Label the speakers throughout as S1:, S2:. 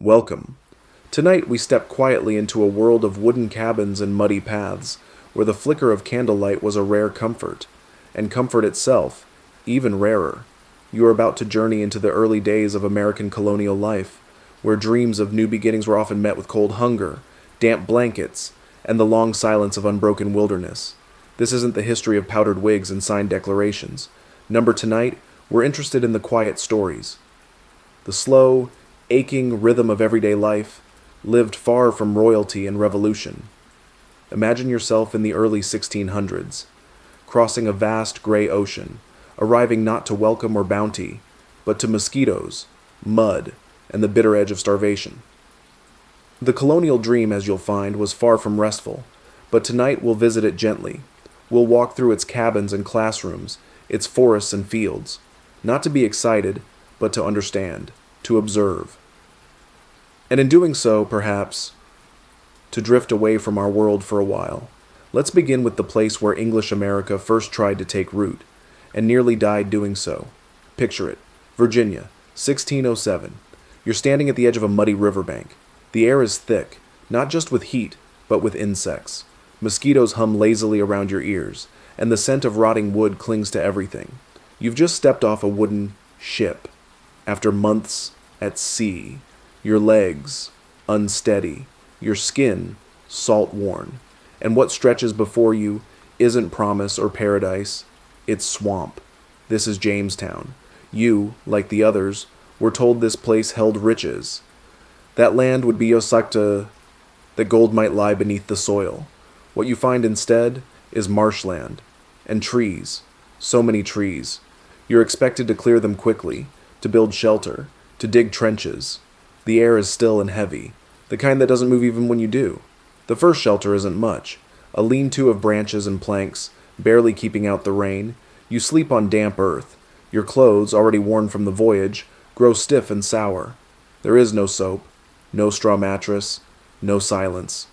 S1: Welcome. Tonight we step quietly into a world of wooden cabins and muddy paths, where the flicker of candlelight was a rare comfort, and comfort itself, even rarer. You are about to journey into the early days of American colonial life, where dreams of new beginnings were often met with cold hunger, damp blankets, and the long silence of unbroken wilderness. This isn't the history of powdered wigs and signed declarations. Number tonight, we're interested in the quiet stories. The slow, aching rhythm of everyday life, lived far from royalty and revolution. Imagine yourself in the early 1600s, crossing a vast gray ocean, arriving not to welcome or bounty, but to mosquitoes, mud, and the bitter edge of starvation. The colonial dream, as you'll find, was far from restful, but tonight we'll visit it gently. We'll walk through its cabins and classrooms, its forests and fields, not to be excited, but to understand, to observe. And in doing so, perhaps, to drift away from our world for a while. Let's begin with the place where English America first tried to take root, and nearly died doing so. Picture it, Virginia, 1607. You're standing at the edge of a muddy riverbank. The air is thick, not just with heat, but with insects. Mosquitoes hum lazily around your ears, and the scent of rotting wood clings to everything. You've just stepped off a wooden ship, after months at sea, your legs unsteady, your skin salt-worn, and what stretches before you isn't promise or paradise, it's swamp. This is Jamestown. You, like the others, were told this place held riches. That land would be Osakta, that gold might lie beneath the soil. What you find instead is marshland and trees, so many trees. You're expected to clear them quickly, to build shelter, to dig trenches. The air is still and heavy, the kind that doesn't move even when you do. The first shelter isn't much, a lean-to of branches and planks, barely keeping out the rain. You sleep on damp earth. Your clothes, already worn from the voyage, grow stiff and sour. There is no soap, no straw mattress, no silence.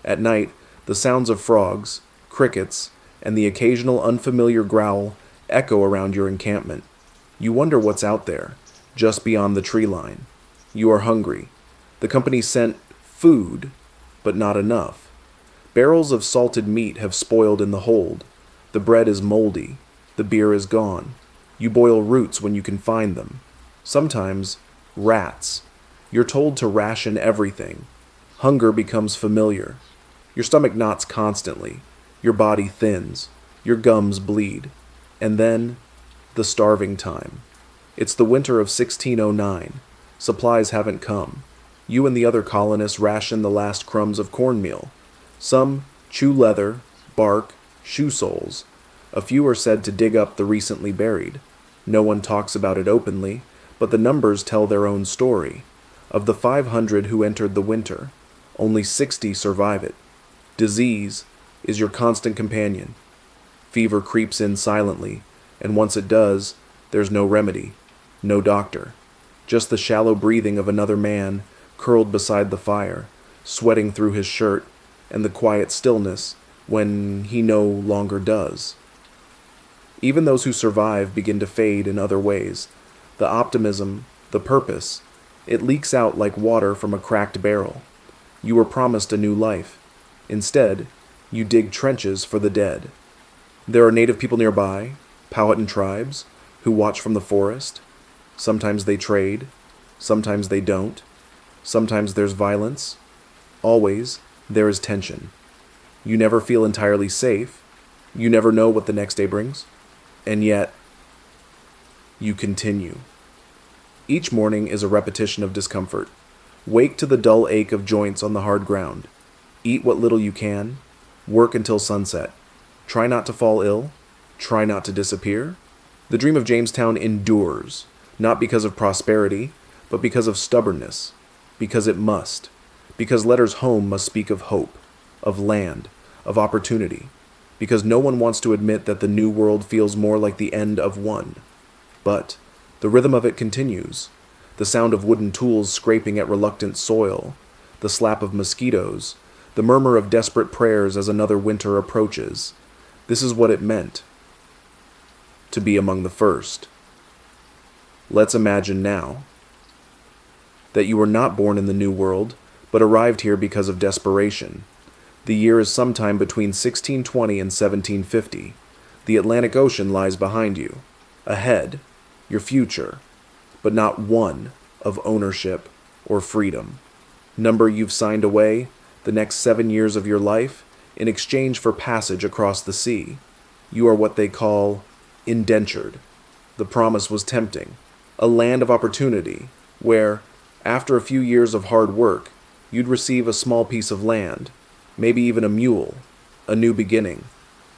S1: At night, the sounds of frogs, crickets, and the occasional unfamiliar growl echo around your encampment. You wonder what's out there, just beyond the tree line. You are hungry. The company sent food, but not enough. Barrels of salted meat have spoiled in the hold. The bread is moldy. The beer is gone. You boil roots when you can find them. Sometimes, rats. You're told to ration everything. Hunger becomes familiar. Your stomach knots constantly. Your body thins. Your gums bleed. And then, the starving time. It's the winter of 1609. Supplies haven't come. You and the other colonists ration the last crumbs of cornmeal. Some chew leather, bark, shoe soles. A few are said to dig up the recently buried. No one talks about it openly, but the numbers tell their own story. Of the 500 who entered the winter, only 60 survive it. Disease is your constant companion. Fever creeps in silently, and once it does, there's no remedy, no doctor. Just the shallow breathing of another man curled beside the fire, sweating through his shirt, and the quiet stillness when he no longer does. Even those who survive begin to fade in other ways. The optimism, the purpose, it leaks out like water from a cracked barrel. You were promised a new life. Instead, you dig trenches for the dead. There are native people nearby, Powhatan tribes, who watch from the forest. Sometimes they trade, sometimes they don't. Sometimes there's violence. Always, there is tension. You never feel entirely safe. You never know what the next day brings. And yet, you continue. Each morning is a repetition of discomfort. Wake to the dull ache of joints on the hard ground. Eat what little you can. Work until sunset. Try not to fall ill. Try not to disappear. The dream of Jamestown endures, not because of prosperity, but because of stubbornness. Because it must. Because letters home must speak of hope, of land, of opportunity. Because no one wants to admit that the new world feels more like the end of one. But the rhythm of it continues. The sound of wooden tools scraping at reluctant soil, the slap of mosquitoes, the murmur of desperate prayers as another winter approaches. This is what it meant to be among the first. Let's imagine now. that you were not born in the New World, but arrived here because of desperation. The year is sometime between 1620 and 1750. The Atlantic Ocean lies behind you. Ahead, your future, but not one of ownership or freedom. Number you've signed away, the next 7 years of your life, in exchange for passage across the sea. You are what they call indentured. The promise was tempting. A land of opportunity, where, after a few years of hard work, you'd receive a small piece of land, maybe even a mule, a new beginning.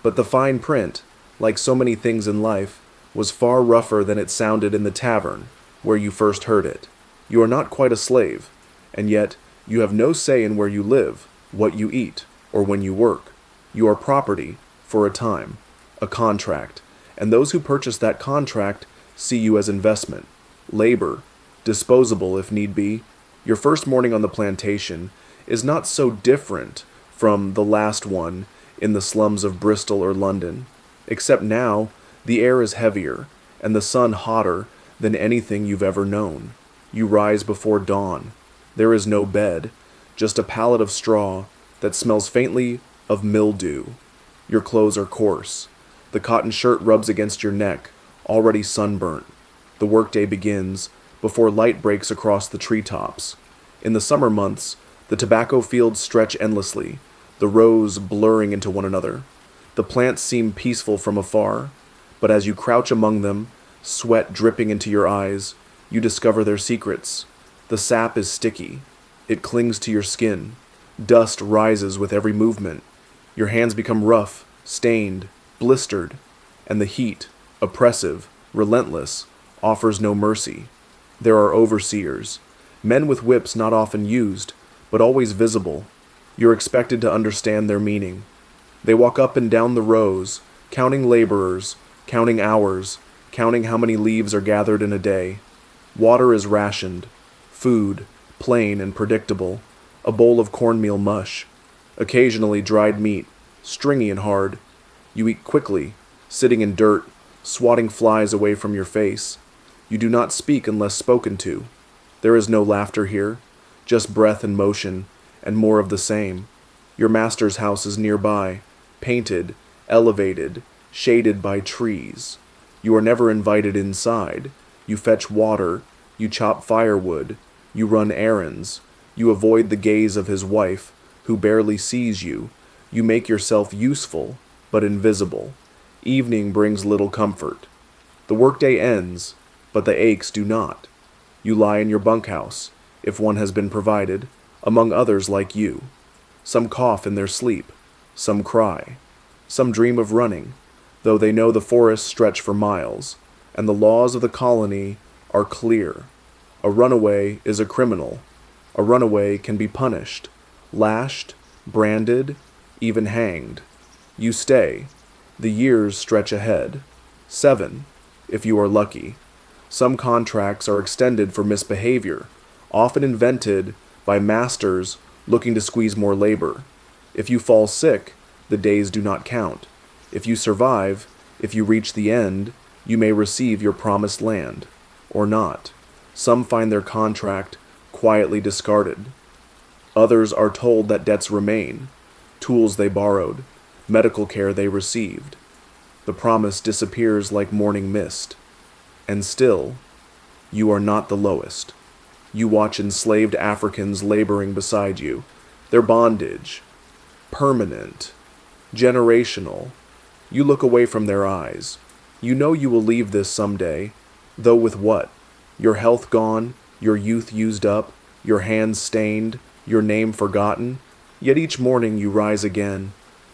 S1: But the fine print, like so many things in life, was far rougher than it sounded in the tavern where you first heard it. You are not quite a slave, and yet you have no say in where you live, what you eat, or when you work. You are property for a time, a contract, and those who purchase that contract see you as investment, labor, disposable if need be. Your first morning on the plantation is not so different from the last one in the slums of Bristol or London, except now the air is heavier and the sun hotter than anything you've ever known. You rise before dawn. There is no bed, just a pallet of straw that smells faintly of mildew. Your clothes are coarse. The cotton shirt rubs against your neck, already sunburnt. The workday begins before light breaks across the treetops. In the summer months, the tobacco fields stretch endlessly, the rows blurring into one another. The plants seem peaceful from afar, but as you crouch among them, sweat dripping into your eyes, you discover their secrets. The sap is sticky. It clings to your skin. Dust rises with every movement. Your hands become rough, stained, blistered, and the heat, oppressive, relentless, offers no mercy. There are overseers, men with whips not often used, but always visible. You're expected to understand their meaning. They walk up and down the rows, counting laborers, counting hours, counting how many leaves are gathered in a day. Water is rationed, food, plain and predictable, a bowl of cornmeal mush, occasionally dried meat, stringy and hard. You eat quickly, sitting in dirt, swatting flies away from your face. You do not speak unless spoken to. There is no laughter here, just breath and motion, and more of the same. Your master's house is nearby, painted, elevated, shaded by trees. You are never invited inside. You fetch water, you chop firewood, you run errands, you avoid the gaze of his wife, who barely sees you. You make yourself useful, but invisible. Evening brings little comfort. The workday ends, but the aches do not. You lie in your bunkhouse, if one has been provided, among others like you. Some cough in their sleep, some cry, some dream of running, though they know the forests stretch for miles, and the laws of the colony are clear. A runaway is a criminal. A runaway can be punished, lashed, branded, even hanged. You stay. The years stretch ahead. 7, if you are lucky. Some contracts are extended for misbehavior, often invented by masters looking to squeeze more labor. If you fall sick, the days do not count. If you survive, if you reach the end, you may receive your promised land, or not. Some find their contract quietly discarded. Others are told that debts remain, tools they borrowed, medical care they received. The promise disappears like morning mist. And still, you are not the lowest. You watch enslaved Africans laboring beside you, their bondage, permanent, generational. You look away from their eyes. You know you will leave this someday, though with what? Your health gone, your youth used up, your hands stained, your name forgotten. Yet each morning you rise again.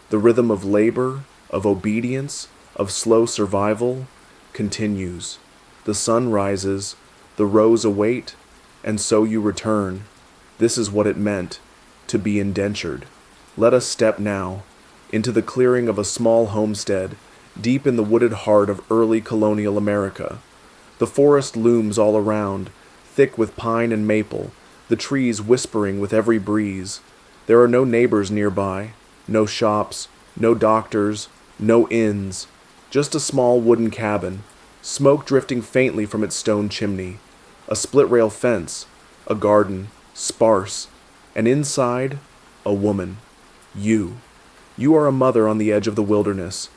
S1: The rhythm of labor, of obedience, of slow survival continues. The sun rises, the rows await, and so you return. This is what it meant to be indentured. Let us step now into the clearing of a small homestead deep in the wooded heart of early colonial America. The forest looms all around, thick with pine and maple, the trees whispering with every breeze. There are no neighbors nearby, no shops, no doctors, no inns, just a small wooden cabin, smoke drifting faintly from its stone chimney, a split-rail fence, a garden, sparse, and inside, a woman. You. You are a mother on the edge of the wilderness.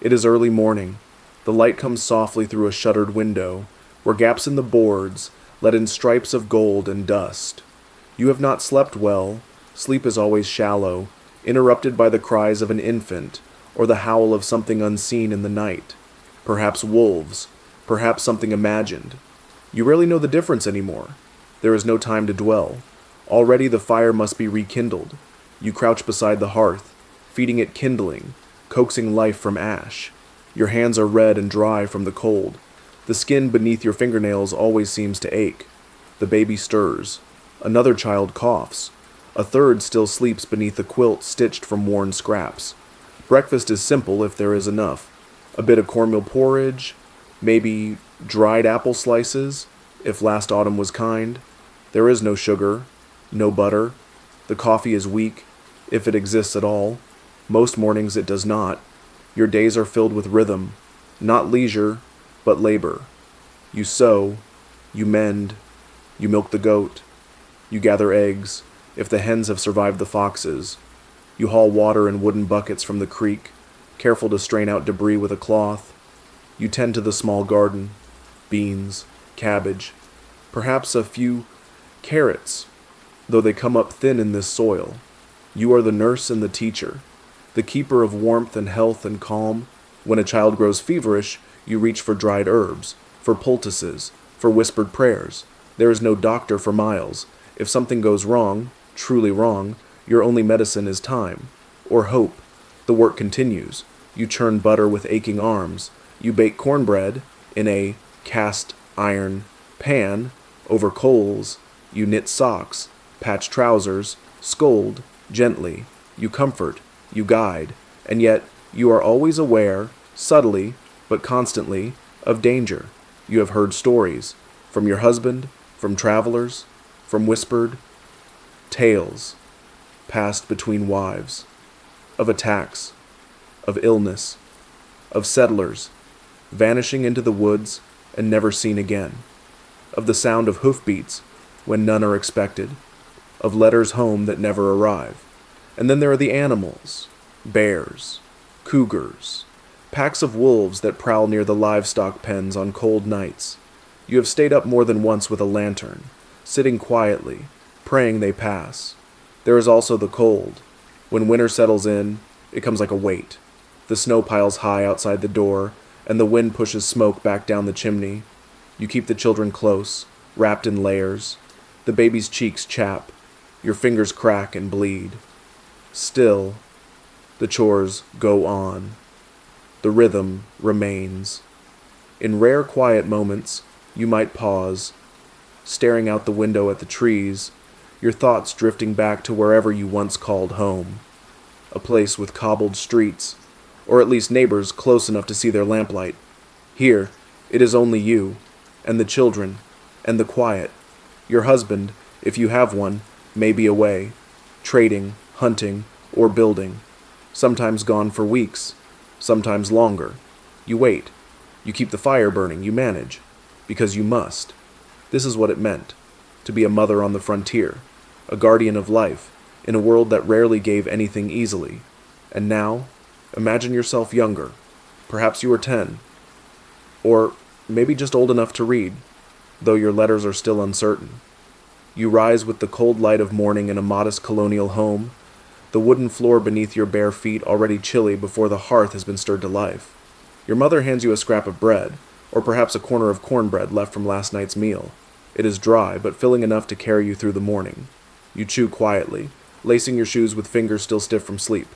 S1: It is early morning. The light comes softly through a shuttered window, where gaps in the boards let in stripes of gold and dust. You have not slept well. Sleep is always shallow, interrupted by the cries of an infant, or the howl of something unseen in the night. Perhaps wolves, perhaps something imagined. You rarely know the difference anymore. There is no time to dwell. Already the fire must be rekindled. You crouch beside the hearth, feeding it kindling, coaxing life from ash. Your hands are red and dry from the cold. The skin beneath your fingernails always seems to ache. The baby stirs. Another child coughs. A third still sleeps beneath the quilt stitched from worn scraps. Breakfast is simple if there is enough. A bit of cornmeal porridge, maybe dried apple slices, if last autumn was kind. There is no sugar, no butter. The coffee is weak, if it exists at all. Most mornings it does not. Your days are filled with rhythm, not leisure, but labor. You sew, you mend, you milk the goat, you gather eggs, if the hens have survived the foxes. You haul water in wooden buckets from the creek, careful to strain out debris with a cloth. You tend to the small garden, beans, cabbage, perhaps a few carrots, though they come up thin in this soil. You are the nurse and the teacher, the keeper of warmth and health and calm. When a child grows feverish, you reach for dried herbs, for poultices, for whispered prayers. There is no doctor for miles. If something goes wrong, truly wrong, your only medicine is time, or hope. The work continues. You churn butter with aching arms. You bake cornbread in a cast iron pan over coals. You knit socks, patch trousers, scold gently. You comfort, you guide, and yet you are always aware, subtly but constantly, of danger. You have heard stories, from your husband, from travelers, from whispered tales passed between wives, of attacks, of illness, of settlers vanishing into the woods and never seen again, of the sound of hoofbeats when none are expected, of letters home that never arrive. And then there are the animals, bears, cougars, packs of wolves that prowl near the livestock pens on cold nights. You have stayed up more than once with a lantern, sitting quietly, praying they pass. There is also the cold. When winter settles in, it comes like a weight. The snow piles high outside the door, and the wind pushes smoke back down the chimney. You keep the children close, wrapped in layers. The baby's cheeks chap. Your fingers crack and bleed. Still, the chores go on. The rhythm remains. In rare quiet moments, you might pause, staring out the window at the trees, your thoughts drifting back to wherever you once called home. A place with cobbled streets, or at least neighbors close enough to see their lamplight. Here, it is only you, and the children, and the quiet. Your husband, if you have one, may be away, trading, hunting, or building. Sometimes gone for weeks, sometimes longer. You wait. You keep the fire burning, you manage. Because you must. This is what it meant, to be a mother on the frontier, a guardian of life, in a world that rarely gave anything easily. And now, imagine yourself younger. Perhaps you are 10. Or maybe just old enough to read, though your letters are still uncertain. You rise with the cold light of morning in a modest colonial home, the wooden floor beneath your bare feet already chilly before the hearth has been stirred to life. Your mother hands you a scrap of bread, or perhaps a corner of cornbread left from last night's meal. It is dry, but filling enough to carry you through the morning. You chew quietly, lacing your shoes with fingers still stiff from sleep.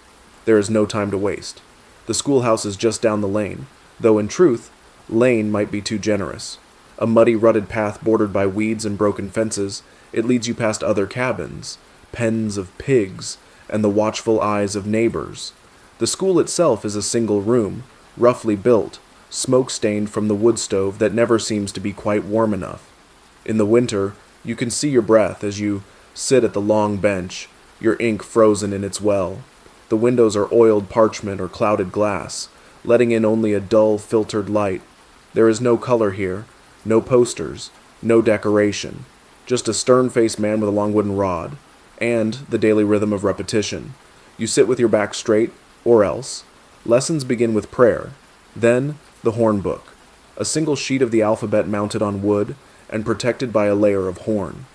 S1: There is no time to waste. The schoolhouse is just down the lane, though in truth, lane might be too generous. A muddy, rutted path bordered by weeds and broken fences, it leads you past other cabins, pens of pigs, and the watchful eyes of neighbors. The school itself is a single room, roughly built, smoke-stained from the wood stove that never seems to be quite warm enough. In the winter, you can see your breath as you sit at the long bench, your ink frozen in its well. The windows are oiled parchment or clouded glass, letting in only a dull, filtered light. There is no color here, no posters, no decoration. just a stern-faced man with a long wooden rod, and the daily rhythm of repetition. You sit with your back straight, or else. Lessons begin with prayer, then the horn book, a single sheet of the alphabet mounted on wood and protected by a layer of horn.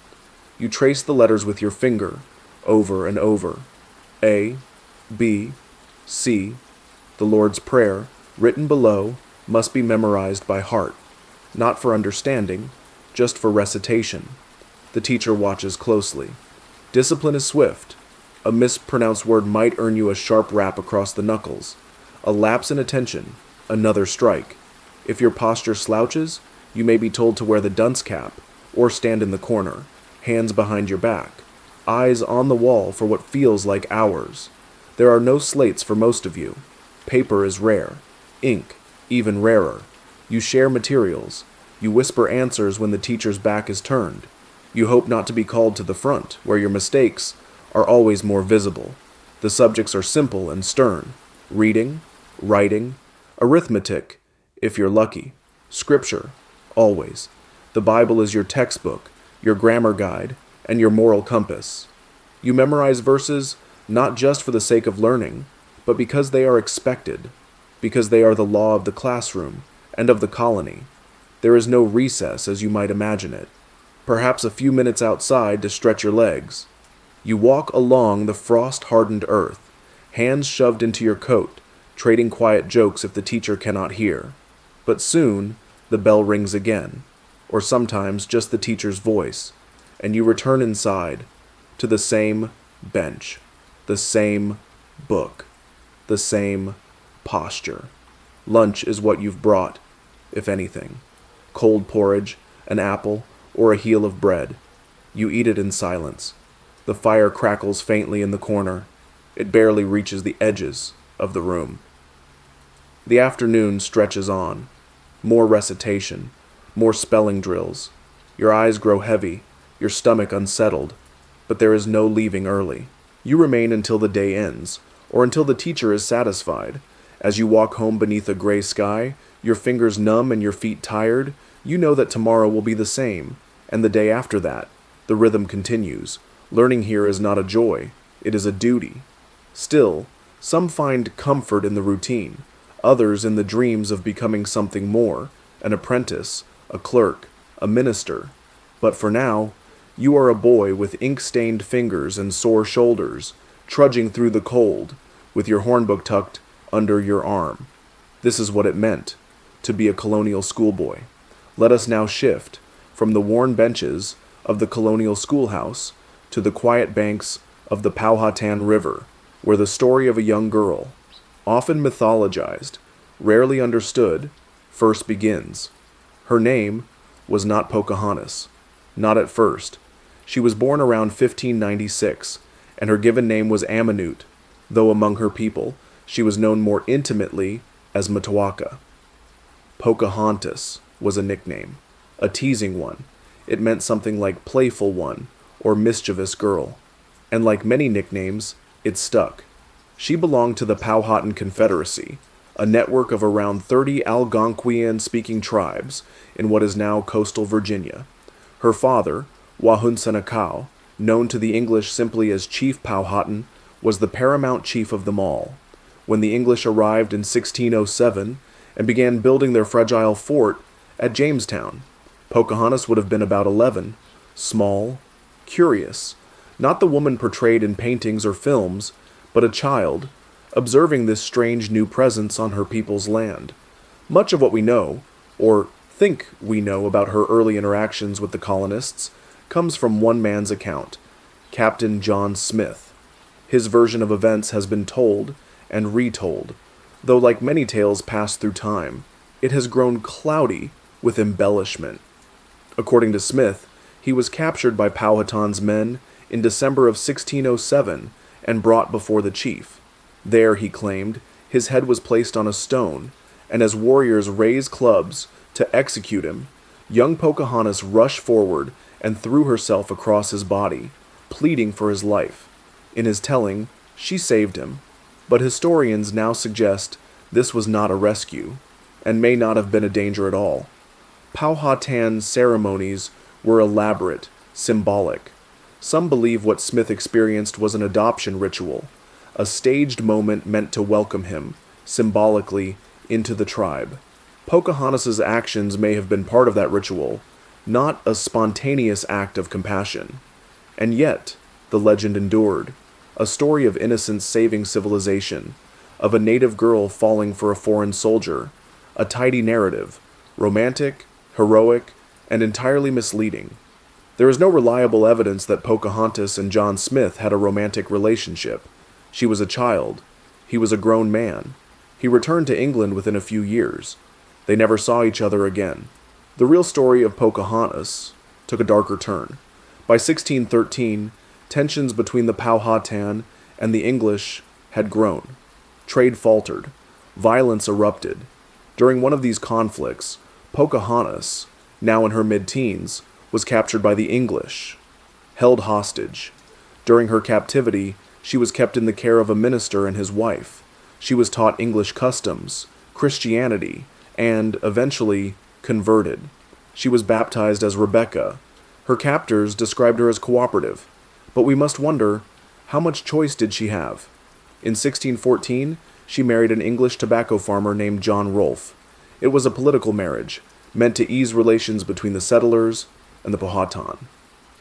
S1: You trace the letters with your finger, over and over. A, B, C. The Lord's Prayer, written below, must be memorized by heart, not for understanding, just for recitation. The teacher watches closely. Discipline is swift. A mispronounced word might earn you a sharp rap across the knuckles. A lapse in attention, another strike. If your posture slouches, you may be told to wear the dunce cap, or stand in the corner, hands behind your back, eyes on the wall for what feels like hours. There are no slates for most of you. Paper is rare. Ink, even rarer. You share materials. You whisper answers when the teacher's back is turned. You hope not to be called to the front, where your mistakes are always more visible. The subjects are simple and stern. Reading, writing, arithmetic, if you're lucky. Scripture, always. The Bible is your textbook, your grammar guide, and your moral compass. You memorize verses not just for the sake of learning, but because they are expected, because they are the law of the classroom and of the colony. There is no recess as you might imagine it. Perhaps a few minutes outside to stretch your legs. You walk along the frost-hardened earth, hands shoved into your coat, trading quiet jokes if the teacher cannot hear. But soon, the bell rings again, or sometimes just the teacher's voice, and you return inside, to the same bench, the same book, the same posture. Lunch is what you've brought, if anything. Cold porridge, an apple, or a heel of bread. You eat it in silence. The fire crackles faintly in the corner. It barely reaches the edges of the room. The afternoon stretches on. More recitation, more spelling drills. Your eyes grow heavy, your stomach unsettled, but there is no leaving early. You remain until the day ends, or until the teacher is satisfied. As you walk home beneath a gray sky, your fingers numb and your feet tired, you know that tomorrow will be the same, and the day after that. The rhythm continues. Learning here is not a joy, it is a duty. Still, some find comfort in the routine, others in the dreams of becoming something more, an apprentice, a clerk, a minister. But for now, you are a boy with ink-stained fingers and sore shoulders, trudging through the cold, with your hornbook tucked under your arm. This is what it meant, to be a colonial schoolboy. Let us now shift from the worn benches of the colonial schoolhouse to the quiet banks of the Powhatan River, where the story of a young girl, often mythologized, rarely understood, first begins. Her name was not Pocahontas, not at first. She was born around 1596, and her given name was Amanute, though among her people she was known more intimately as Matoaka. Pocahontas was a nickname, a teasing one. It meant something like playful one or mischievous girl, and like many nicknames, it stuck. She belonged to the Powhatan Confederacy, a network of around 30 Algonquian-speaking tribes in what is now coastal Virginia. Her father, Wahunsenakau, known to the English simply as Chief Powhatan, was the paramount chief of them all. When the English arrived in 1607 and began building their fragile fort at Jamestown, Pocahontas would have been about 11, small, curious, not the woman portrayed in paintings or films, but a child, observing this strange new presence on her people's land. Much of what we know, or think we know about her early interactions with the colonists, comes from one man's account, Captain John Smith. His version of events has been told and retold, though like many tales passed through time, it has grown cloudy with embellishment. According to Smith, he was captured by Powhatan's men in December of 1607 and brought before the chief. There, he claimed, his head was placed on a stone, and as warriors raised clubs to execute him, young Pocahontas rushed forward and threw herself across his body, pleading for his life. In his telling, she saved him, but historians now suggest this was not a rescue, and may not have been a danger at all. Powhatan ceremonies were elaborate, symbolic. Some believe what Smith experienced was an adoption ritual, a staged moment meant to welcome him, symbolically, into the tribe. Pocahontas's actions may have been part of that ritual, not a spontaneous act of compassion. And yet, the legend endured, a story of innocence saving civilization, of a native girl falling for a foreign soldier, a tidy narrative, romantic, heroic, and entirely misleading. There is no reliable evidence that Pocahontas and John Smith had a romantic relationship. She was a child. He was a grown man. He returned to England within a few years. They never saw each other again. The real story of Pocahontas took a darker turn. By 1613, tensions between the Powhatan and the English had grown. Trade faltered. Violence erupted. During one of these conflicts, Pocahontas, now in her mid-teens, was captured by the English, held hostage. During her captivity, she was kept in the care of a minister and his wife. She was taught English customs, Christianity, and, eventually, converted. She was baptized as Rebecca. Her captors described her as cooperative, but we must wonder, how much choice did she have? In 1614, she married an English tobacco farmer named John Rolfe. It was a political marriage, meant to ease relations between the settlers and the Powhatan.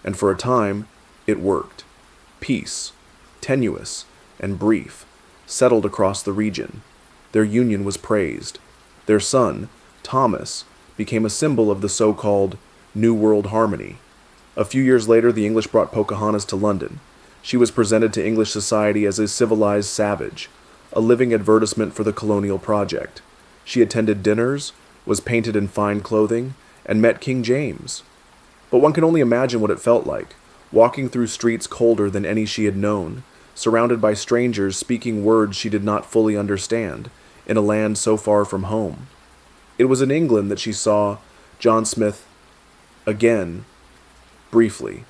S1: And for a time, it worked. Peace, tenuous and brief, settled across the region. Their union was praised. Their son, Thomas, became a symbol of the so-called New World harmony. A few years later, the English brought Pocahontas to London. She was presented to English society as a civilized savage, a living advertisement for the Colonial project. She attended dinners, was painted in fine clothing, and met King James. But one can only imagine what it felt like, walking through streets colder than any she had known, surrounded by strangers speaking words she did not fully understand, in a land so far from home. It was in England that she saw John Smith again, briefly.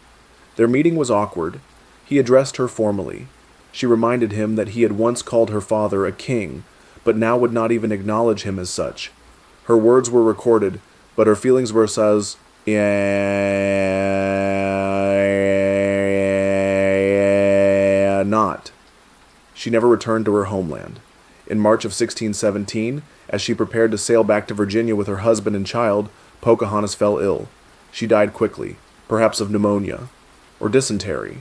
S1: Their meeting was awkward. He addressed her formally. She reminded him that he had once called her father a king, but now would not even acknowledge him as such. Her words were recorded, but her feelings were as not. She never returned to her homeland. In March of 1617, as she prepared to sail back to Virginia with her husband and child, Pocahontas fell ill. She died quickly, perhaps of pneumonia, or dysentery.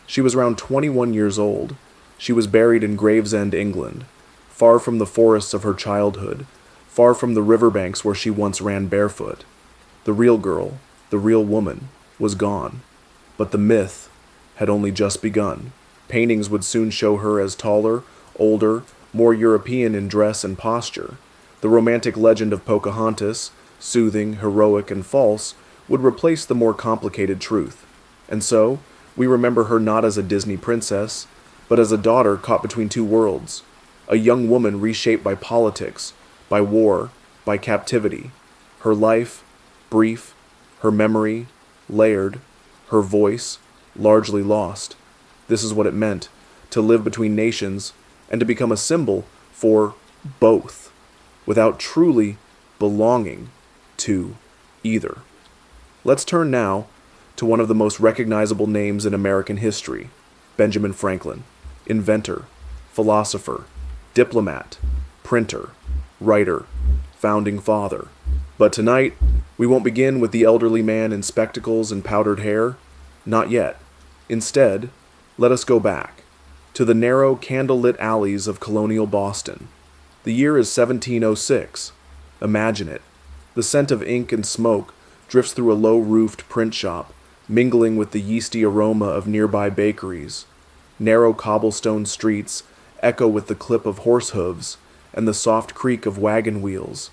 S1: She was around 21 years old. She was buried in Gravesend, England, far from the forests of her childhood, far from the riverbanks where she once ran barefoot. The real girl, the real woman, was gone. But the myth had only just begun. Paintings would soon show her as taller, older, more European in dress and posture. The romantic legend of Pocahontas, soothing, heroic, and false, would replace the more complicated truth. And so, we remember her not as a Disney princess, but as a daughter caught between two worlds, a young woman reshaped by politics, by war, by captivity. Her life, brief, her memory, layered, her voice, largely lost. This is what it meant, to live between nations, and to become a symbol for both, without truly belonging to either. Let's turn now to one of the most recognizable names in American history, Benjamin Franklin, inventor, philosopher, diplomat, printer, writer, founding father. But tonight, we won't begin with the elderly man in spectacles and powdered hair. Not yet. Instead, let us go back to the narrow, candlelit alleys of colonial Boston. The year is 1706. Imagine it. The scent of ink and smoke drifts through a low-roofed print shop, mingling with the yeasty aroma of nearby bakeries. Narrow cobblestone streets echo with the clip of horse hooves and the soft creak of wagon wheels.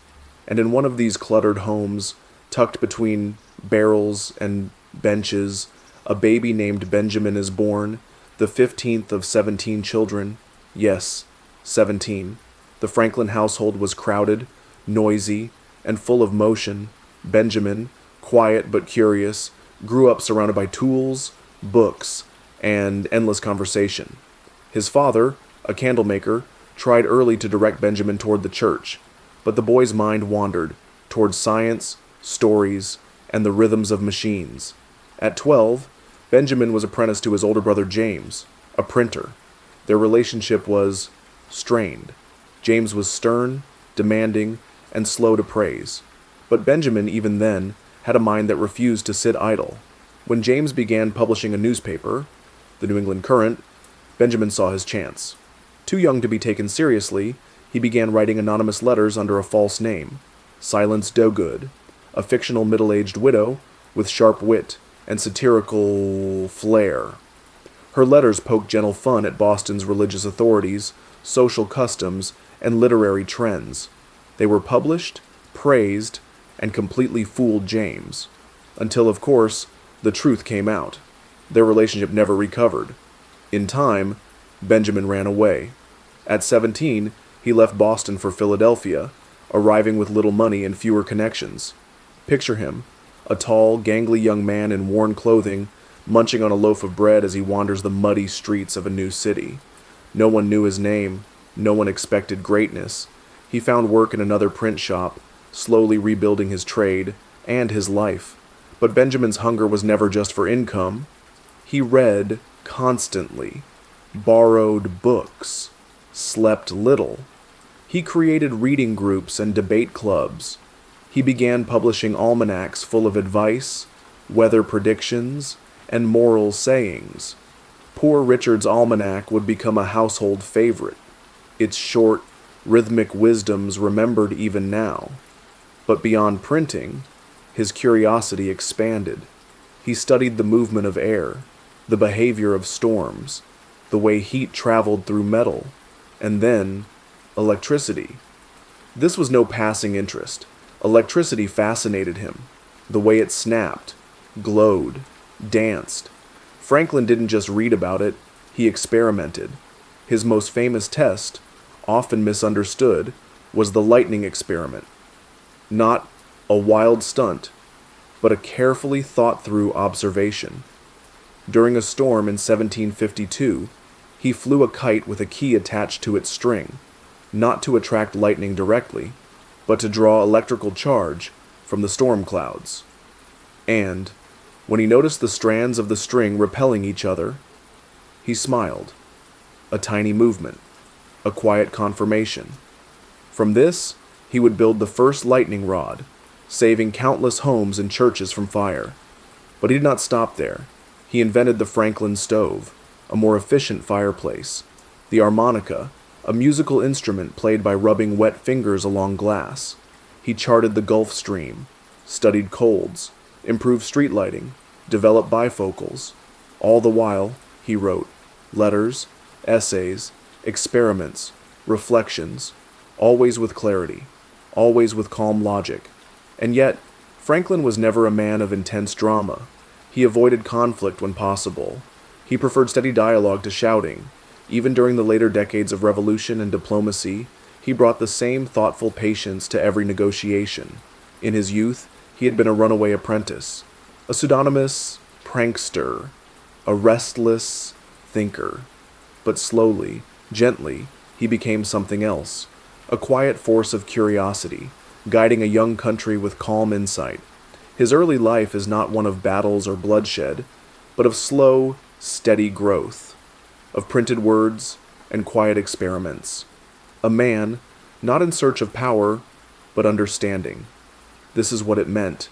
S1: And in one of these cluttered homes, tucked between barrels and benches, a baby named Benjamin is born, the 15th of 17 children. Yes, 17. The Franklin household was crowded, noisy, and full of motion. Benjamin, quiet but curious, grew up surrounded by tools, books, and endless conversation. His father, a candlemaker, tried early to direct Benjamin toward the church, but the boy's mind wandered toward science, stories, and the rhythms of machines. At 12, Benjamin was apprenticed to his older brother James, a printer. Their relationship was strained. James was stern, demanding, and slow to praise. But Benjamin, even then, had a mind that refused to sit idle. When James began publishing a newspaper, the New England Current, Benjamin saw his chance. Too young to be taken seriously, he began writing anonymous letters under a false name, Silence Dogood, a fictional middle-aged widow with sharp wit and satirical flair. Her letters poked gentle fun at Boston's religious authorities, social customs, and literary trends. They were published, praised, and completely fooled James. Until, of course, the truth came out. Their relationship never recovered. In time, Benjamin ran away. At 17, he left Boston for Philadelphia, arriving with little money and fewer connections. Picture him, a tall, gangly young man in worn clothing, munching on a loaf of bread as he wanders the muddy streets of a new city. No one knew his name. No one expected greatness. He found work in another print shop, slowly rebuilding his trade and his life. But Benjamin's hunger was never just for income. He read constantly, borrowed books, slept little. He created reading groups and debate clubs. He began publishing almanacs full of advice, weather predictions, and moral sayings. Poor Richard's almanac would become a household favorite, its short, rhythmic wisdoms remembered even now. But beyond printing, his curiosity expanded. He studied the movement of air, the behavior of storms, the way heat traveled through metal, and then electricity. This was no passing interest. Electricity fascinated him. The way it snapped, glowed, danced. Franklin didn't just read about it, he experimented. His most famous test, often misunderstood, was the lightning experiment. Not a wild stunt, but a carefully thought-through observation. During a storm in 1752, he flew a kite with a key attached to its string, not to attract lightning directly, but to draw electrical charge from the storm clouds. And, when he noticed the strands of the string repelling each other, he smiled. A tiny movement, a quiet confirmation. From this, he would build the first lightning rod, saving countless homes and churches from fire. But he did not stop there. He invented the Franklin stove, a more efficient fireplace, the harmonica, a musical instrument played by rubbing wet fingers along glass. He charted the Gulf Stream, studied colds, improved street lighting, developed bifocals. All the while, he wrote letters, essays, experiments, reflections, always with clarity, always with calm logic. And yet, Franklin was never a man of intense drama. He avoided conflict when possible. He preferred steady dialogue to shouting. Even during the later decades of revolution and diplomacy, he brought the same thoughtful patience to every negotiation. In his youth, he had been a runaway apprentice, a pseudonymous prankster, a restless thinker. But slowly, gently, he became something else, a quiet force of curiosity, guiding a young country with calm insight. His early life is not one of battles or bloodshed, but of slow, steady growth, of printed words and quiet experiments. A man, not in search of power, but understanding. This is what it meant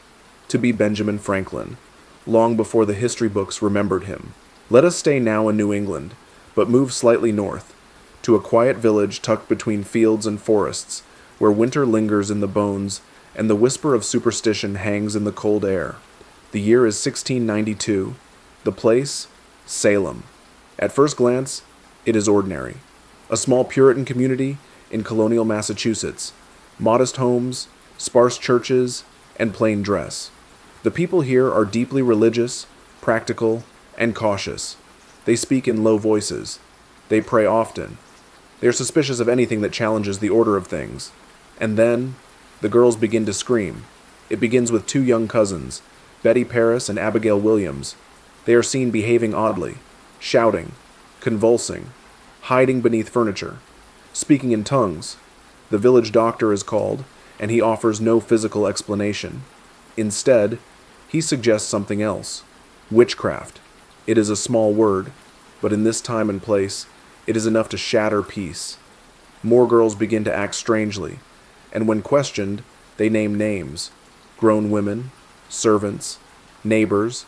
S1: to be Benjamin Franklin, long before the history books remembered him. Let us stay now in New England, but move slightly north, to a quiet village tucked between fields and forests, where winter lingers in the bones and the whisper of superstition hangs in the cold air. The year is 1692. The place, Salem. At first glance, it is ordinary. A small Puritan community in Colonial, Massachusetts. Modest homes, sparse churches, and plain dress. The people here are deeply religious, practical, and cautious. They speak in low voices. They pray often. They are suspicious of anything that challenges the order of things. And then, the girls begin to scream. It begins with two young cousins, Betty Paris and Abigail Williams. They are seen behaving oddly, shouting, convulsing, hiding beneath furniture, speaking in tongues. The village doctor is called, and he offers no physical explanation. Instead, he suggests something else. Witchcraft. It is a small word, but in this time and place, it is enough to shatter peace. More girls begin to act strangely, and when questioned, they name names. Grown women, servants, neighbors.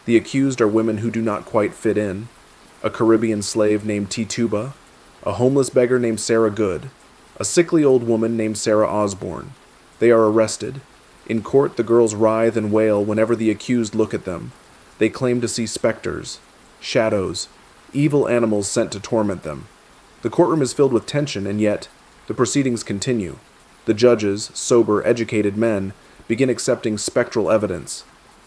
S1: The accused are women who do not quite fit in. A Caribbean slave named Tituba, a homeless beggar named Sarah Good, a sickly old woman named Sarah Osborne. They are arrested. In court, the girls writhe and wail whenever the accused look at them. They claim to see specters, shadows, evil animals sent to torment them. The courtroom is filled with tension, and yet the proceedings continue. The judges, sober, educated men, begin accepting spectral evidence.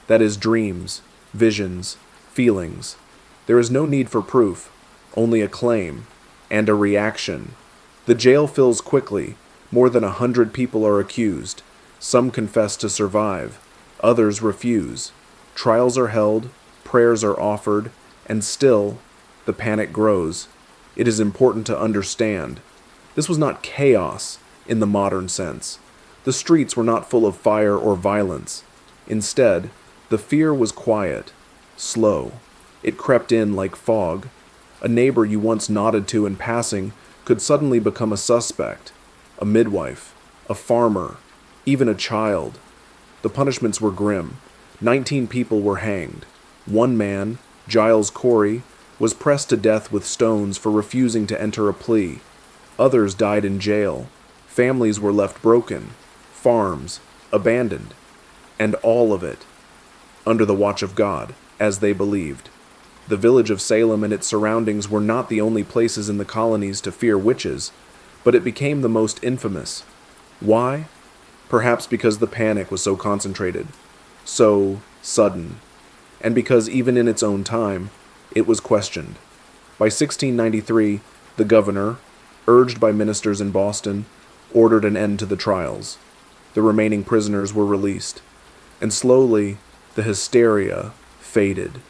S1: That is, dreams, visions, feelings. There is no need for proof, only a claim, and a reaction. The jail fills quickly. More than 100 people are accused. Some confess to survive. Others refuse. Trials are held, prayers are offered, and still, the panic grows. It is important to understand. This was not chaos in the modern sense. The streets were not full of fire or violence. Instead, the fear was quiet, slow. It crept in like fog. A neighbor you once nodded to in passing could suddenly become a suspect, a midwife, a farmer, even a child. The punishments were grim. 19 people were hanged. One man, Giles Corey, was pressed to death with stones for refusing to enter a plea. Others died in jail. Families were left broken. Farms, abandoned. And all of it under the watch of God, as they believed. The village of Salem and its surroundings were not the only places in the colonies to fear witches, but it became the most infamous. Why? Perhaps because the panic was so concentrated, so sudden, and because even in its own time, it was questioned. By 1693, the governor, urged by ministers in Boston, ordered an end to the trials. The remaining prisoners were released, and slowly, the hysteria faded.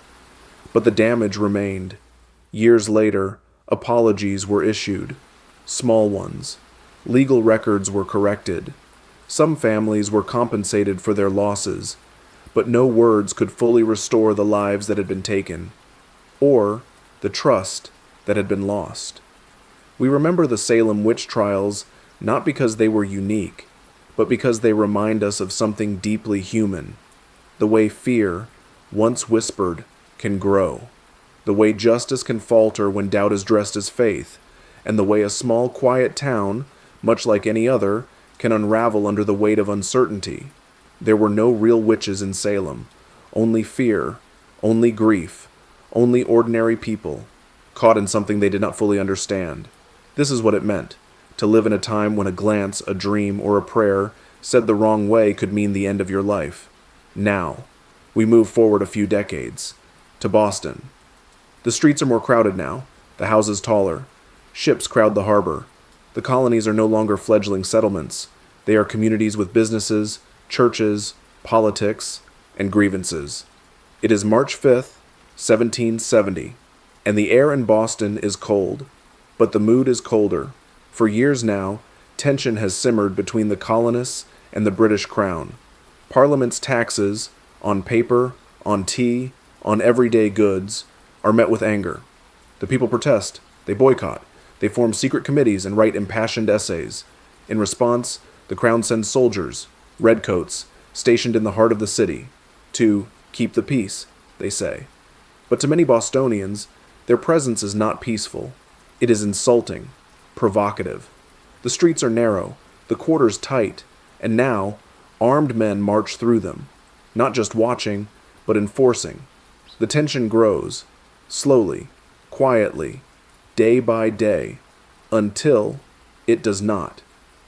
S1: But the damage remained. Years later, apologies were issued. Small ones. Legal records were corrected. Some families were compensated for their losses, but no words could fully restore the lives that had been taken, or the trust that had been lost. We remember the Salem witch trials not because they were unique, but because they remind us of something deeply human. The way fear, once whispered, can grow. The way justice can falter when doubt is dressed as faith, and the way a small, quiet town, much like any other, can unravel under the weight of uncertainty. There were no real witches in Salem, only fear, only grief, only ordinary people, caught in something they did not fully understand. This is what it meant, to live in a time when a glance, a dream, or a prayer said the wrong way could mean the end of your life. Now, we move forward a few decades, to Boston. The streets are more crowded now, the houses taller. Ships crowd the harbor. The colonies are no longer fledgling settlements. They are communities with businesses, churches, politics, and grievances. It is March 5th, 1770, and the air in Boston is cold, but the mood is colder. For years now, tension has simmered between the colonists and the British Crown. Parliament's taxes, on paper, on tea, on everyday goods, are met with anger. The people protest, they boycott, they form secret committees and write impassioned essays. In response, the Crown sends soldiers, redcoats, stationed in the heart of the city, to keep the peace, they say. But to many Bostonians, their presence is not peaceful. It is insulting, provocative. The streets are narrow, the quarters tight, and now, armed men march through them, not just watching, but enforcing. The tension grows, slowly, quietly, day by day, until it does not.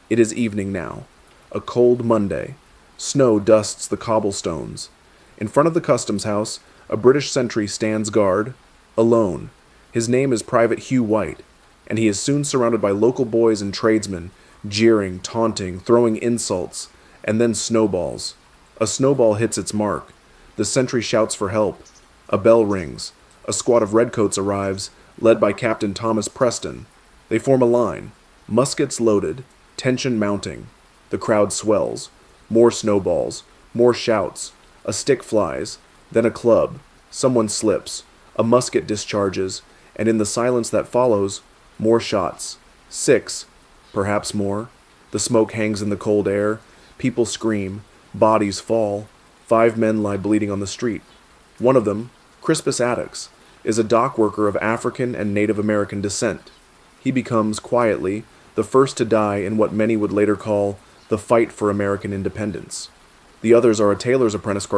S1: It is evening now, a cold Monday. Snow dusts the cobblestones. In front of the customs house, a British sentry stands guard, alone. His name is Private Hugh White, and he is soon surrounded by local boys and tradesmen, jeering, taunting, throwing insults, and then snowballs. A snowball hits its mark. The sentry shouts for help. A bell rings. A squad of redcoats arrives, led by Captain Thomas Preston. They form a line, muskets loaded, tension mounting. The crowd swells. More snowballs, more shouts. A stick flies, then a club. Someone slips, a musket discharges, and in the silence that follows, more shots. 6, perhaps more. The smoke hangs in the cold air. People scream. Bodies fall. 5 men lie bleeding on the street. One of them, Crispus Attucks, is a dock worker of African and Native American descent. He becomes, quietly, the first to die in what many would later call the fight for American independence. The others are a tailor's apprentice,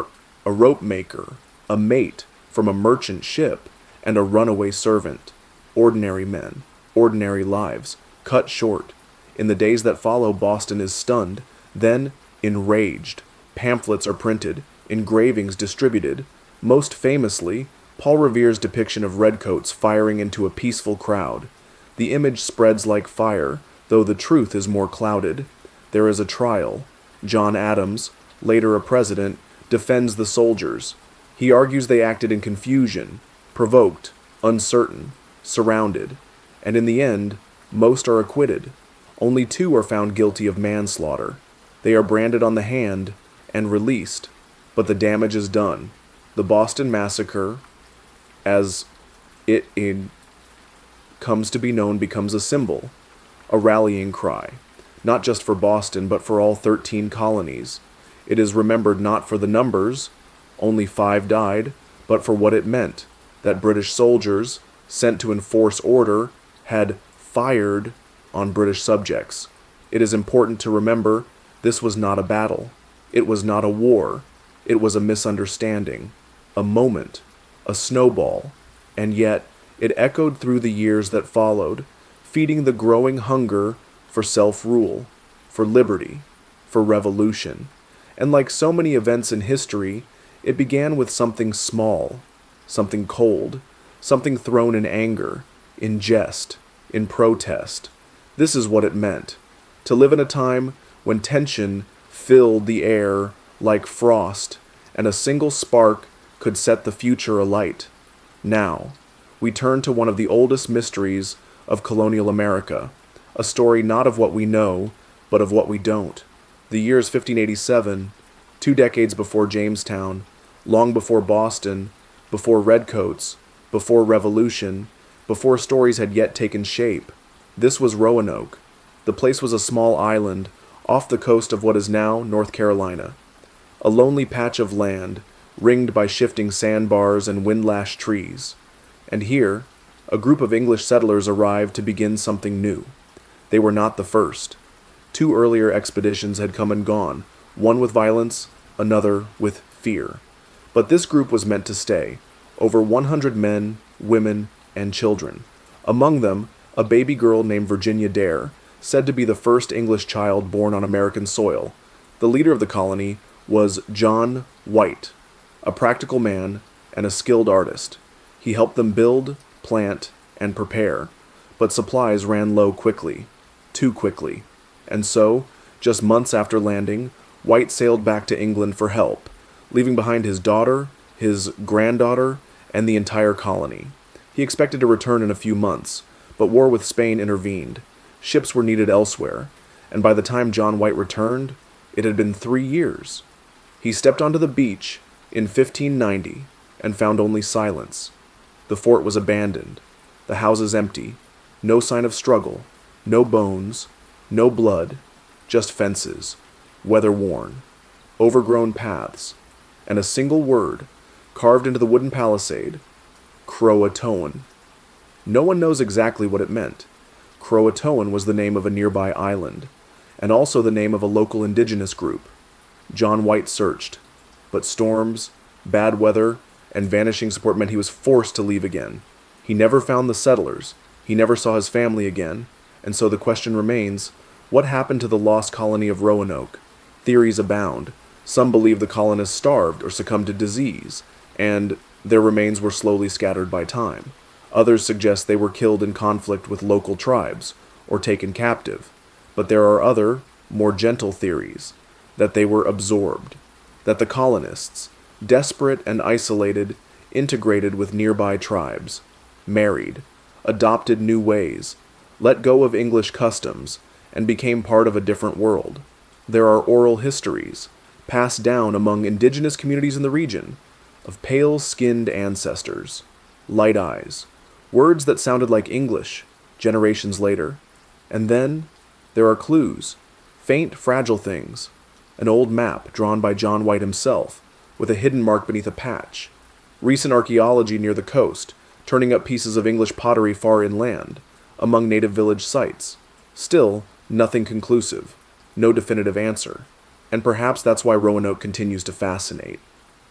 S1: a rope maker, a mate from a merchant ship, and a runaway servant. Ordinary men, ordinary lives, cut short. In the days that follow, Boston is stunned, then enraged. Pamphlets are printed, engravings distributed. Most famously, Paul Revere's depiction of redcoats firing into a peaceful crowd. The image spreads like fire, though the truth is more clouded. There is a trial. John Adams, later a president, defends the soldiers. He argues they acted in confusion, provoked, uncertain, surrounded, and in the end, most are acquitted. Only 2 are found guilty of manslaughter. They are branded on the hand and released, but the damage is done. The Boston Massacre, as it comes to be known, becomes a symbol, a rallying cry, not just for Boston, but for all 13 colonies. It is remembered not for the numbers, only 5 died, but for what it meant, that British soldiers, sent to enforce order, had fired on British subjects. It is important to remember this was not a battle. It was not a war. It was a misunderstanding, a moment, a snowball, and yet it echoed through the years that followed, feeding the growing hunger for self-rule, for liberty, for revolution. And like so many events in history, it began with something small, something cold, something thrown in anger, in jest, in protest. This is what it meant, to live in a time when tension filled the air like frost, and a single spark could set the future alight. Now, we turn to one of the oldest mysteries of colonial America, a story not of what we know, but of what we don't. The year is 1587, 2 decades before Jamestown, long before Boston, before redcoats, before revolution, before stories had yet taken shape. This was Roanoke. The place was a small island off the coast of what is now North Carolina. A lonely patch of land, ringed by shifting sandbars and wind-lashed trees. And here, a group of English settlers arrived to begin something new. They were not the first. 2 earlier expeditions had come and gone, one with violence, another with fear. But this group was meant to stay. Over 100 men, women, and children. Among them, a baby girl named Virginia Dare, said to be the first English child born on American soil. The leader of the colony was John White, a practical man and a skilled artist. He helped them build, plant, and prepare, but supplies ran low quickly, too quickly. And so, just months after landing, White sailed back to England for help, leaving behind his daughter, his granddaughter, and the entire colony. He expected to return in a few months, but war with Spain intervened. Ships were needed elsewhere, and by the time John White returned, it had been 3 years. He stepped onto the beach in 1590 and found only silence. The fort was abandoned, the houses empty, no sign of struggle, no bones, no blood, just fences, weather-worn, overgrown paths, and a single word carved into the wooden palisade, Croatoan. No one knows exactly what it meant. Croatoan was the name of a nearby island, and also the name of a local indigenous group. John White searched, but storms, bad weather, and vanishing support meant he was forced to leave again. He never found the settlers, he never saw his family again, and so the question remains, what happened to the lost colony of Roanoke? Theories abound. Some believe the colonists starved or succumbed to disease, and their remains were slowly scattered by time. Others suggest they were killed in conflict with local tribes, or taken captive. But there are other, more gentle theories, that they were absorbed, that the colonists, desperate and isolated, integrated with nearby tribes, married, adopted new ways, let go of English customs, and became part of a different world. There are oral histories, passed down among indigenous communities in the region, of pale-skinned ancestors, light eyes, words that sounded like English generations later. And then there are clues, faint, fragile things, an old map drawn by John White himself, with a hidden mark beneath a patch, recent archaeology near the coast, turning up pieces of English pottery far inland, among native village sites. Still, nothing conclusive, no definitive answer. And perhaps that's why Roanoke continues to fascinate.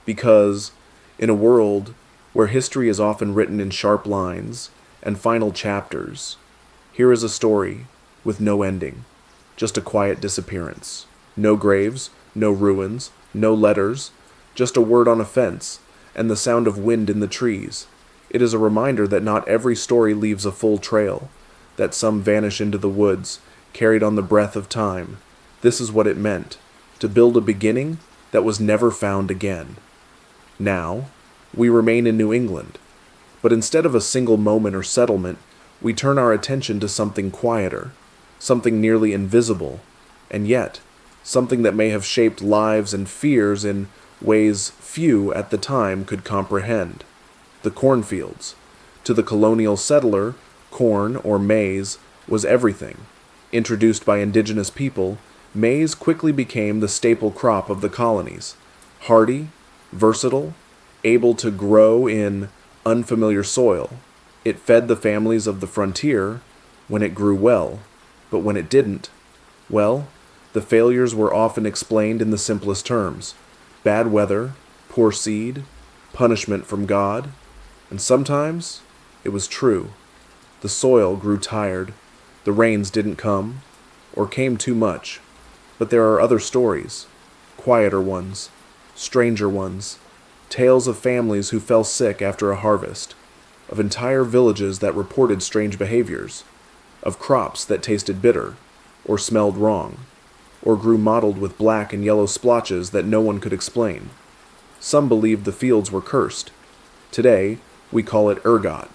S1: Because, in a world where history is often written in sharp lines and final chapters, here is a story with no ending, just a quiet disappearance. No graves, no ruins, no letters, just a word on a fence and the sound of wind in the trees. It is a reminder that not every story leaves a full trail, that some vanish into the woods, carried on the breath of time. This is what it meant, to build a beginning that was never found again. Now, we remain in New England, but instead of a single moment or settlement, we turn our attention to something quieter, something nearly invisible, and yet, something that may have shaped lives and fears in ways few at the time could comprehend. The cornfields. To the colonial settler, corn, or maize, was everything. Introduced by indigenous people, maize quickly became the staple crop of the colonies. Hardy, versatile, able to grow in unfamiliar soil. It fed the families of the frontier when it grew well, but when it didn't, well, the failures were often explained in the simplest terms: bad weather, poor seed, punishment from God, and sometimes it was true. The soil grew tired, the rains didn't come, or came too much. But there are other stories, quieter ones, stranger ones, tales of families who fell sick after a harvest, of entire villages that reported strange behaviors, of crops that tasted bitter, or smelled wrong, or grew mottled with black and yellow splotches that no one could explain. Some believed the fields were cursed. Today, we call it ergot,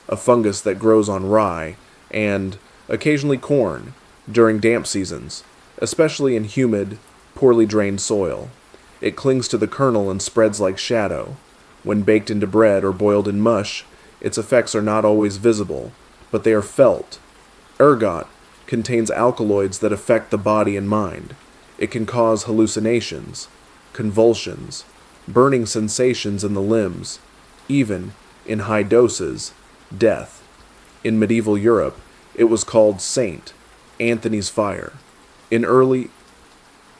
S1: a fungus that grows on rye and, occasionally, corn during damp seasons, especially in humid, poorly drained soil. It clings to the kernel and spreads like shadow. When baked into bread or boiled in mush, its effects are not always visible, but they are felt. Ergot contains alkaloids that affect the body and mind. It can cause hallucinations, convulsions, burning sensations in the limbs, even, in high doses, death. In medieval Europe, it was called Saint Anthony's fire. In early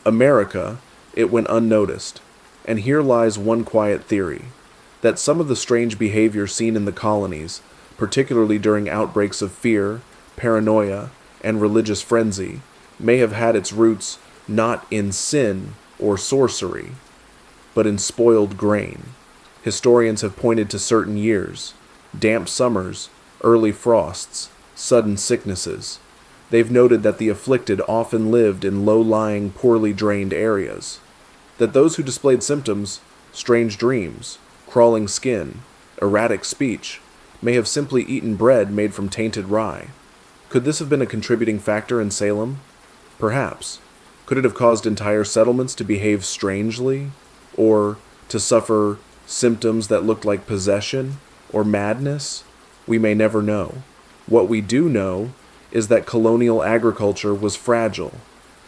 S1: America, it went unnoticed. And here lies one quiet theory, that some of the strange behavior seen in the colonies, particularly during outbreaks of fear, paranoia, and religious frenzy, may have had its roots not in sin or sorcery, but in spoiled grain. Historians have pointed to certain years, damp summers, early frosts, sudden sicknesses. They've noted that the afflicted often lived in low-lying, poorly drained areas, that those who displayed symptoms, strange dreams, crawling skin, erratic speech, may have simply eaten bread made from tainted rye. Could this have been a contributing factor in Salem? Perhaps. Could it have caused entire settlements to behave strangely, or to suffer symptoms that looked like possession or madness? We may never know. What we do know is that colonial agriculture was fragile.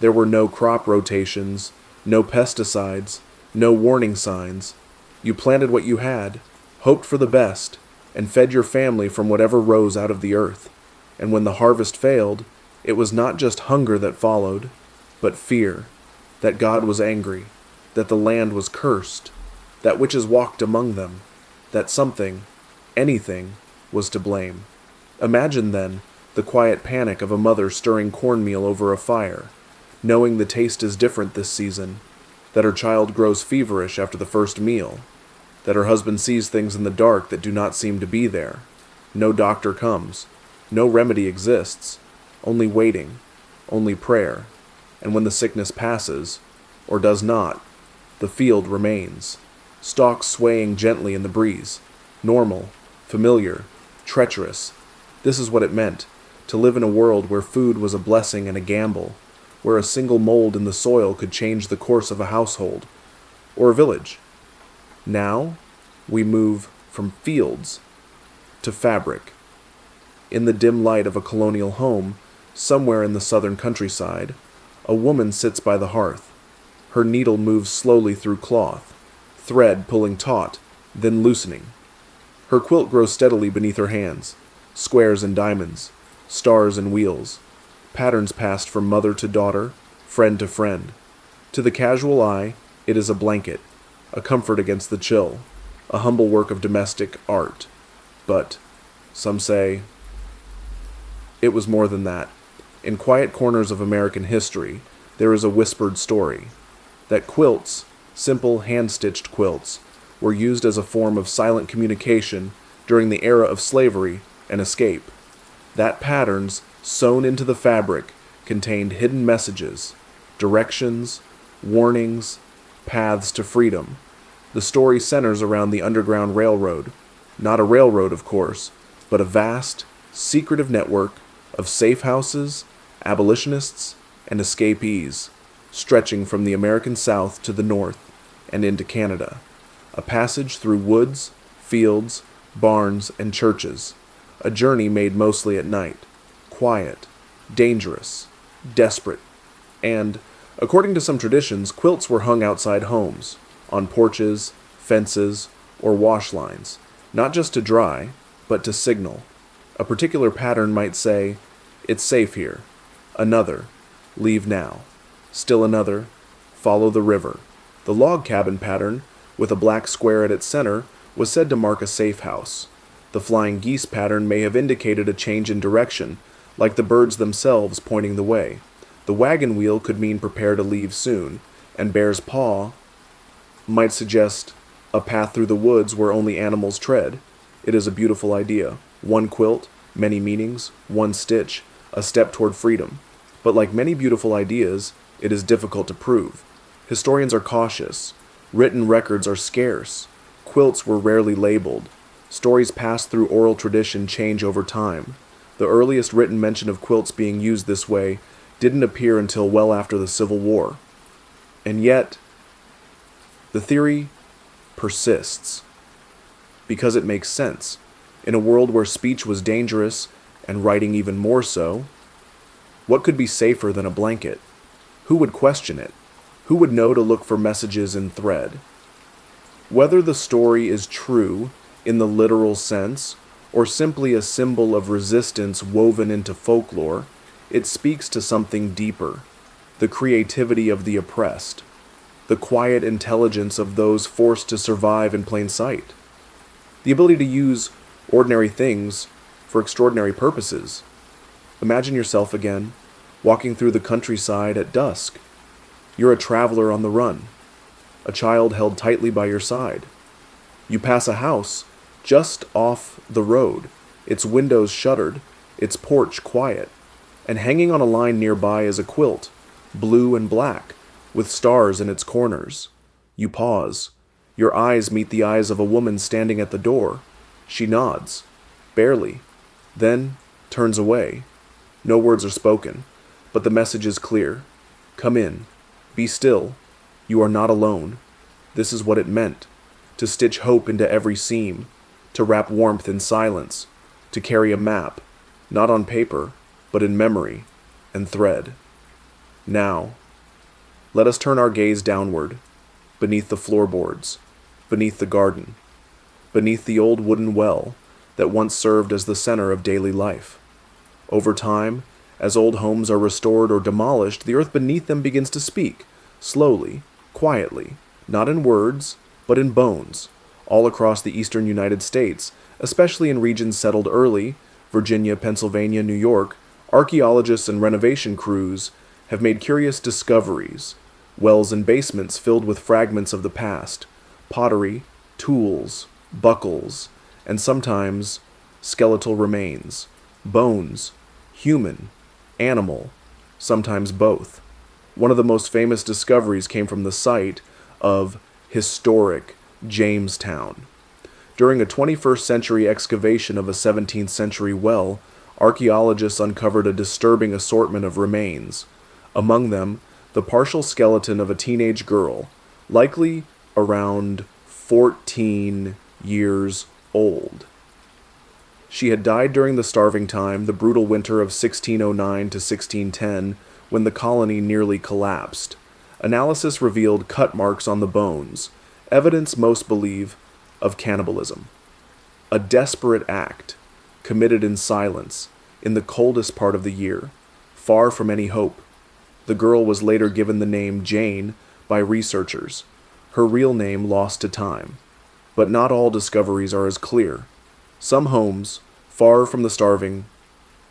S1: There were no crop rotations, no pesticides, no warning signs. You planted what you had, hoped for the best, and fed your family from whatever rose out of the earth. And when the harvest failed, it was not just hunger that followed, but fear, that God was angry, that the land was cursed, that witches walked among them, that something, anything, was to blame. Imagine, then, the quiet panic of a mother stirring cornmeal over a fire, knowing the taste is different this season, that her child grows feverish after the first meal, that her husband sees things in the dark that do not seem to be there. No doctor comes, no remedy exists, only waiting, only prayer, and when the sickness passes, or does not, the field remains, stalks swaying gently in the breeze, normal, familiar, treacherous. This is what it meant, to live in a world where food was a blessing and a gamble, where a single mold in the soil could change the course of a household, or a village. Now, we move from fields to fabric. In the dim light of a colonial home, somewhere in the southern countryside, a woman sits by the hearth. Her needle moves slowly through cloth, thread pulling taut, then loosening. Her quilt grows steadily beneath her hands, squares and diamonds, stars and wheels, patterns passed from mother to daughter, friend to friend. To the casual eye, it is a blanket, a comfort against the chill, a humble work of domestic art. But, some say, it was more than that. In quiet corners of American history, there is a whispered story that quilts, simple hand-stitched quilts, were used as a form of silent communication during the era of slavery and escape. That patterns, sewn into the fabric, contained hidden messages, directions, warnings, paths to freedom. The story centers around the Underground Railroad. Not a railroad, of course, but a vast, secretive network of safe houses, abolitionists, and escapees, stretching from the American South to the North and into Canada. A passage through woods, fields, barns, and churches. A journey made mostly at night. Quiet, dangerous, desperate. And, according to some traditions, quilts were hung outside homes, on porches, fences, or wash lines, not just to dry, but to signal. A particular pattern might say, "It's safe here." Another, "Leave now." Still another, "Follow the river." The log cabin pattern, with a black square at its center, was said to mark a safe house. The flying geese pattern may have indicated a change in direction, like the birds themselves pointing the way. The wagon wheel could mean prepare to leave soon, and bear's paw might suggest a path through the woods where only animals tread. It is a beautiful idea. One quilt, many meanings, one stitch, a step toward freedom. But like many beautiful ideas, it is difficult to prove. Historians are cautious. Written records are scarce. Quilts were rarely labeled. Stories passed through oral tradition change over time. The earliest written mention of quilts being used this way didn't appear until well after the Civil War. And yet, the theory persists because it makes sense. In a world where speech was dangerous and writing even more so, what could be safer than a blanket? Who would question it? Who would know to look for messages in thread? Whether the story is true in the literal sense, or simply a symbol of resistance woven into folklore, it speaks to something deeper, the creativity of the oppressed, the quiet intelligence of those forced to survive in plain sight, the ability to use ordinary things for extraordinary purposes. Imagine yourself again, walking through the countryside at dusk. You're a traveler on the run, a child held tightly by your side. You pass a house just off the road, its windows shuttered, its porch quiet, and hanging on a line nearby is a quilt, blue and black, with stars in its corners. You pause. Your eyes meet the eyes of a woman standing at the door. She nods, barely, then turns away. No words are spoken, but the message is clear. Come in. Be still. You are not alone. This is what it meant, to stitch hope into every seam, to wrap warmth in silence, to carry a map, not on paper, but in memory and thread. Now, let us turn our gaze downward, beneath the floorboards, beneath the garden, beneath the old wooden well that once served as the center of daily life. Over time, as old homes are restored or demolished, the earth beneath them begins to speak, slowly, quietly, not in words, but in bones, all across the eastern United States, especially in regions settled early, Virginia, Pennsylvania, New York. Archaeologists and renovation crews have made curious discoveries, wells and basements filled with fragments of the past, pottery, tools, buckles, and sometimes skeletal remains, bones, human, animal, sometimes both. One of the most famous discoveries came from the site of historic Jamestown. During a 21st century excavation of a 17th century well, archaeologists uncovered a disturbing assortment of remains. Among them, the partial skeleton of a teenage girl, likely around 14 years old. She had died during the starving time, the brutal winter of 1609 to 1610, when the colony nearly collapsed. Analysis revealed cut marks on the bones, evidence most believe of cannibalism. A desperate act, committed in silence, in the coldest part of the year, far from any hope. The girl was later given the name Jane by researchers, her real name lost to time. But not all discoveries are as clear. Some homes, far from the starving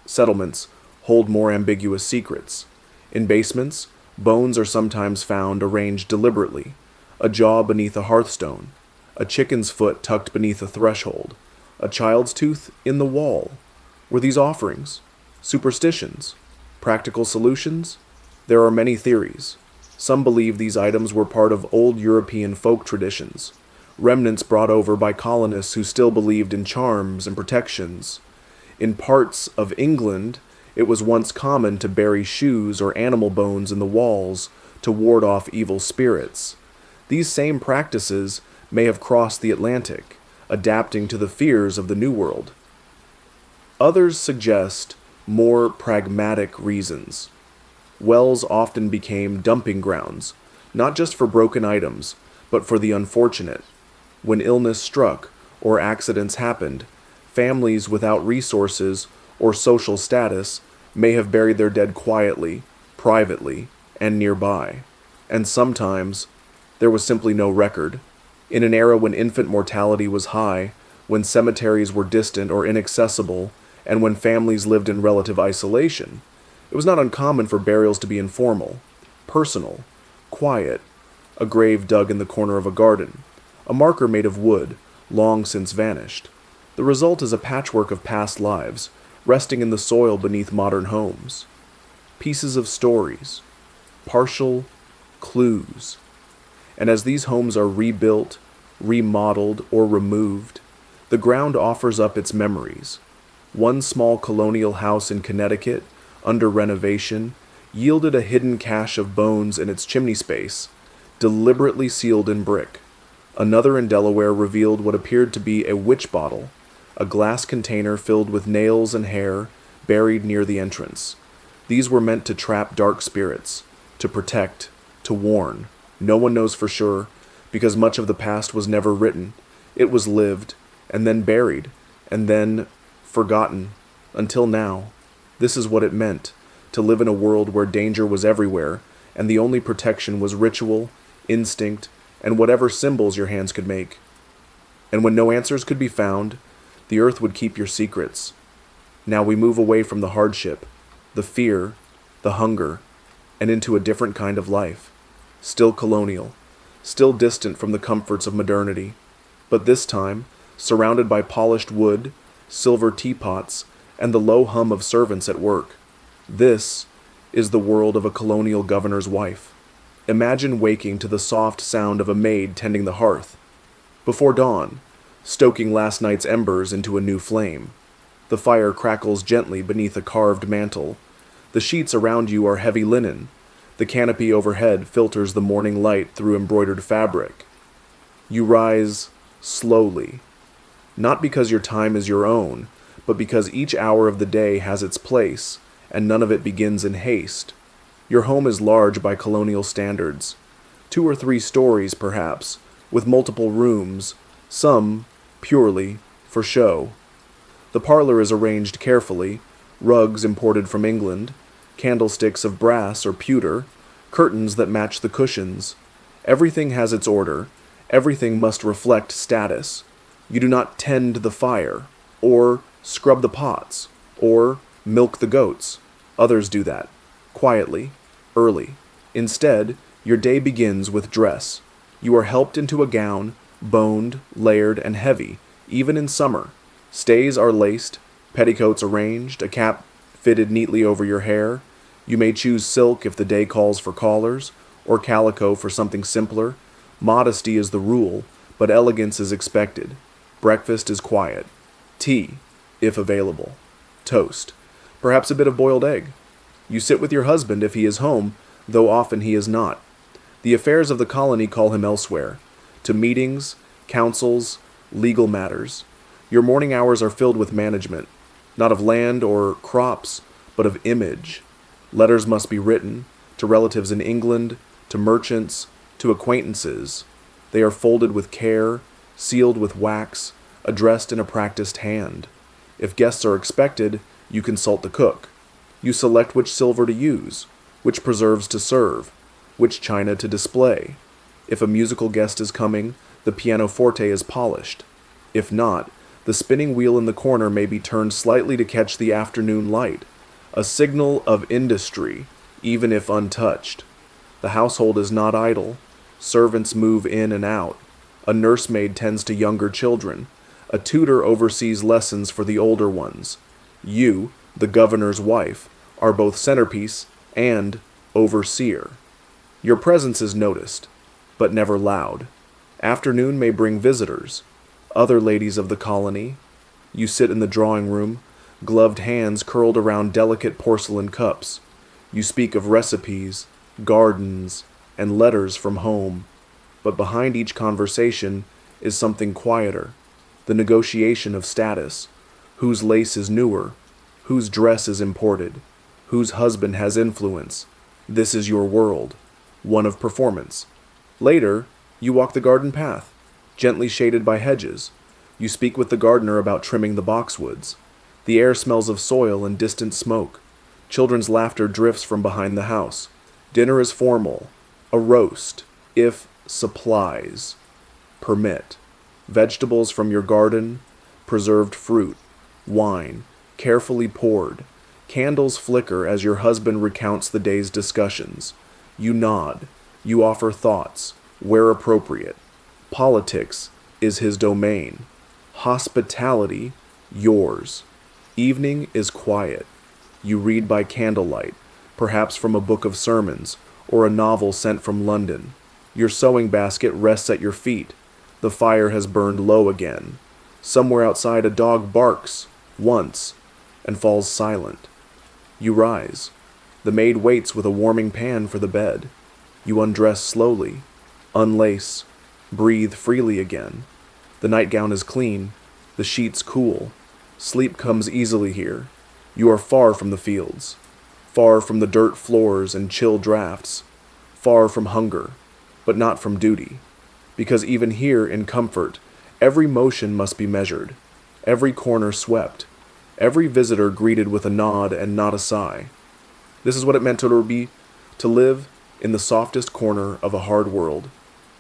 S1: settlements, hold more ambiguous secrets. In basements, bones are sometimes found arranged deliberately, a jaw beneath a hearthstone, a chicken's foot tucked beneath a threshold, a child's tooth in the wall. Were these offerings? Superstitions? Practical solutions? There are many theories. Some believe these items were part of old European folk traditions, remnants brought over by colonists who still believed in charms and protections. In parts of England, it was once common to bury shoes or animal bones in the walls to ward off evil spirits. These same practices may have crossed the Atlantic, adapting to the fears of the New World. Others suggest more pragmatic reasons. Wells often became dumping grounds, not just for broken items, but for the unfortunate. When illness struck or accidents happened, families without resources or social status may have buried their dead quietly, privately, and nearby. And sometimes there was simply no record. In an era when infant mortality was high, when cemeteries were distant or inaccessible, and when families lived in relative isolation, it was not uncommon for burials to be informal, personal, quiet, a grave dug in the corner of a garden, a marker made of wood, long since vanished. The result is a patchwork of past lives, resting in the soil beneath modern homes. Pieces of stories, partial clues. And as these homes are rebuilt, remodeled, or removed, the ground offers up its memories. One small colonial house in Connecticut, under renovation, yielded a hidden cache of bones in its chimney space, deliberately sealed in brick. Another in Delaware revealed what appeared to be a witch bottle, a glass container filled with nails and hair buried near the entrance. These were meant to trap dark spirits, to protect, to warn. No one knows for sure, because much of the past was never written. It was lived, and then buried, and then forgotten, until now. This is what it meant, to live in a world where danger was everywhere, and the only protection was ritual, instinct, and whatever symbols your hands could make. And when no answers could be found, the earth would keep your secrets. Now we move away from the hardship, the fear, the hunger, and into a different kind of life. Still colonial, still distant from the comforts of modernity, but this time surrounded by polished wood, silver teapots, and the low hum of servants at work. This is the world of a colonial governor's wife. Imagine waking to the soft sound of a maid tending the hearth. Before dawn, stoking last night's embers into a new flame. The fire crackles gently beneath a carved mantel. The sheets around you are heavy linen. The canopy overhead filters the morning light through embroidered fabric. You rise slowly, not because your time is your own, but because each hour of the day has its place, and none of it begins in haste. Your home is large by colonial standards. 2 or 3 stories, perhaps, with multiple rooms, some purely for show. The parlor is arranged carefully, rugs imported from England, candlesticks of brass or pewter, curtains that match the cushions. Everything has its order. Everything must reflect status. You do not tend the fire, or scrub the pots, or milk the goats. Others do that, quietly, early. Instead, your day begins with dress. You are helped into a gown, boned, layered, and heavy, even in summer. Stays are laced, petticoats arranged, a cap fitted neatly over your hair. You may choose silk if the day calls for collars, or calico for something simpler. Modesty is the rule, but elegance is expected. Breakfast is quiet. Tea, if available. Toast. Perhaps a bit of boiled egg. You sit with your husband if he is home, though often he is not. The affairs of the colony call him elsewhere. To meetings, councils, Legal matters. Your morning hours are filled with management, not of land or crops, but of image. Letters must be written, to relatives in England, to merchants, to acquaintances. They are folded with care, sealed with wax, addressed in a practiced hand. If guests are expected, you consult the cook. You select which silver to use, which preserves to serve, which china to display. If a musical guest is coming, the pianoforte is polished. If not, the spinning wheel in the corner may be turned slightly to catch the afternoon light, a signal of industry, even if untouched. The household is not idle. Servants move in and out. A nursemaid tends to younger children. A tutor oversees lessons for the older ones. You, the governor's wife, are both centerpiece and overseer. Your presence is noticed, but never loud. Afternoon may bring visitors, other ladies of the colony. You sit in the drawing room, gloved hands curled around delicate porcelain cups. You speak of recipes, gardens, and letters from home. But behind each conversation is something quieter, the negotiation of status. Whose lace is newer? Whose dress is imported? Whose husband has influence? This is your world, one of performance. Later, you walk the garden path, gently shaded by hedges. You speak with the gardener about trimming the boxwoods. The air smells of soil and distant smoke. Children's laughter drifts from behind the house. Dinner is formal, a roast, if supplies permit. Vegetables from your garden, preserved fruit, wine, carefully poured. Candles flicker as your husband recounts the day's discussions. You nod. You offer thoughts, where appropriate. Politics is his domain. Hospitality, yours. Evening is quiet. You read by candlelight, perhaps from a book of sermons, or a novel sent from London. Your sewing basket rests at your feet. The fire has burned low again. Somewhere outside a dog barks, once, and falls silent. You rise. The maid waits with a warming pan for the bed. You undress slowly, unlace, breathe freely again. The nightgown is clean, the sheets cool. Sleep comes easily here. You are far from the fields, far from the dirt floors and chill drafts, far from hunger, but not from duty. Because even here in comfort, every motion must be measured, every corner swept, every visitor greeted with a nod and not a sigh. This is what it meant to live in the softest corner of a hard world,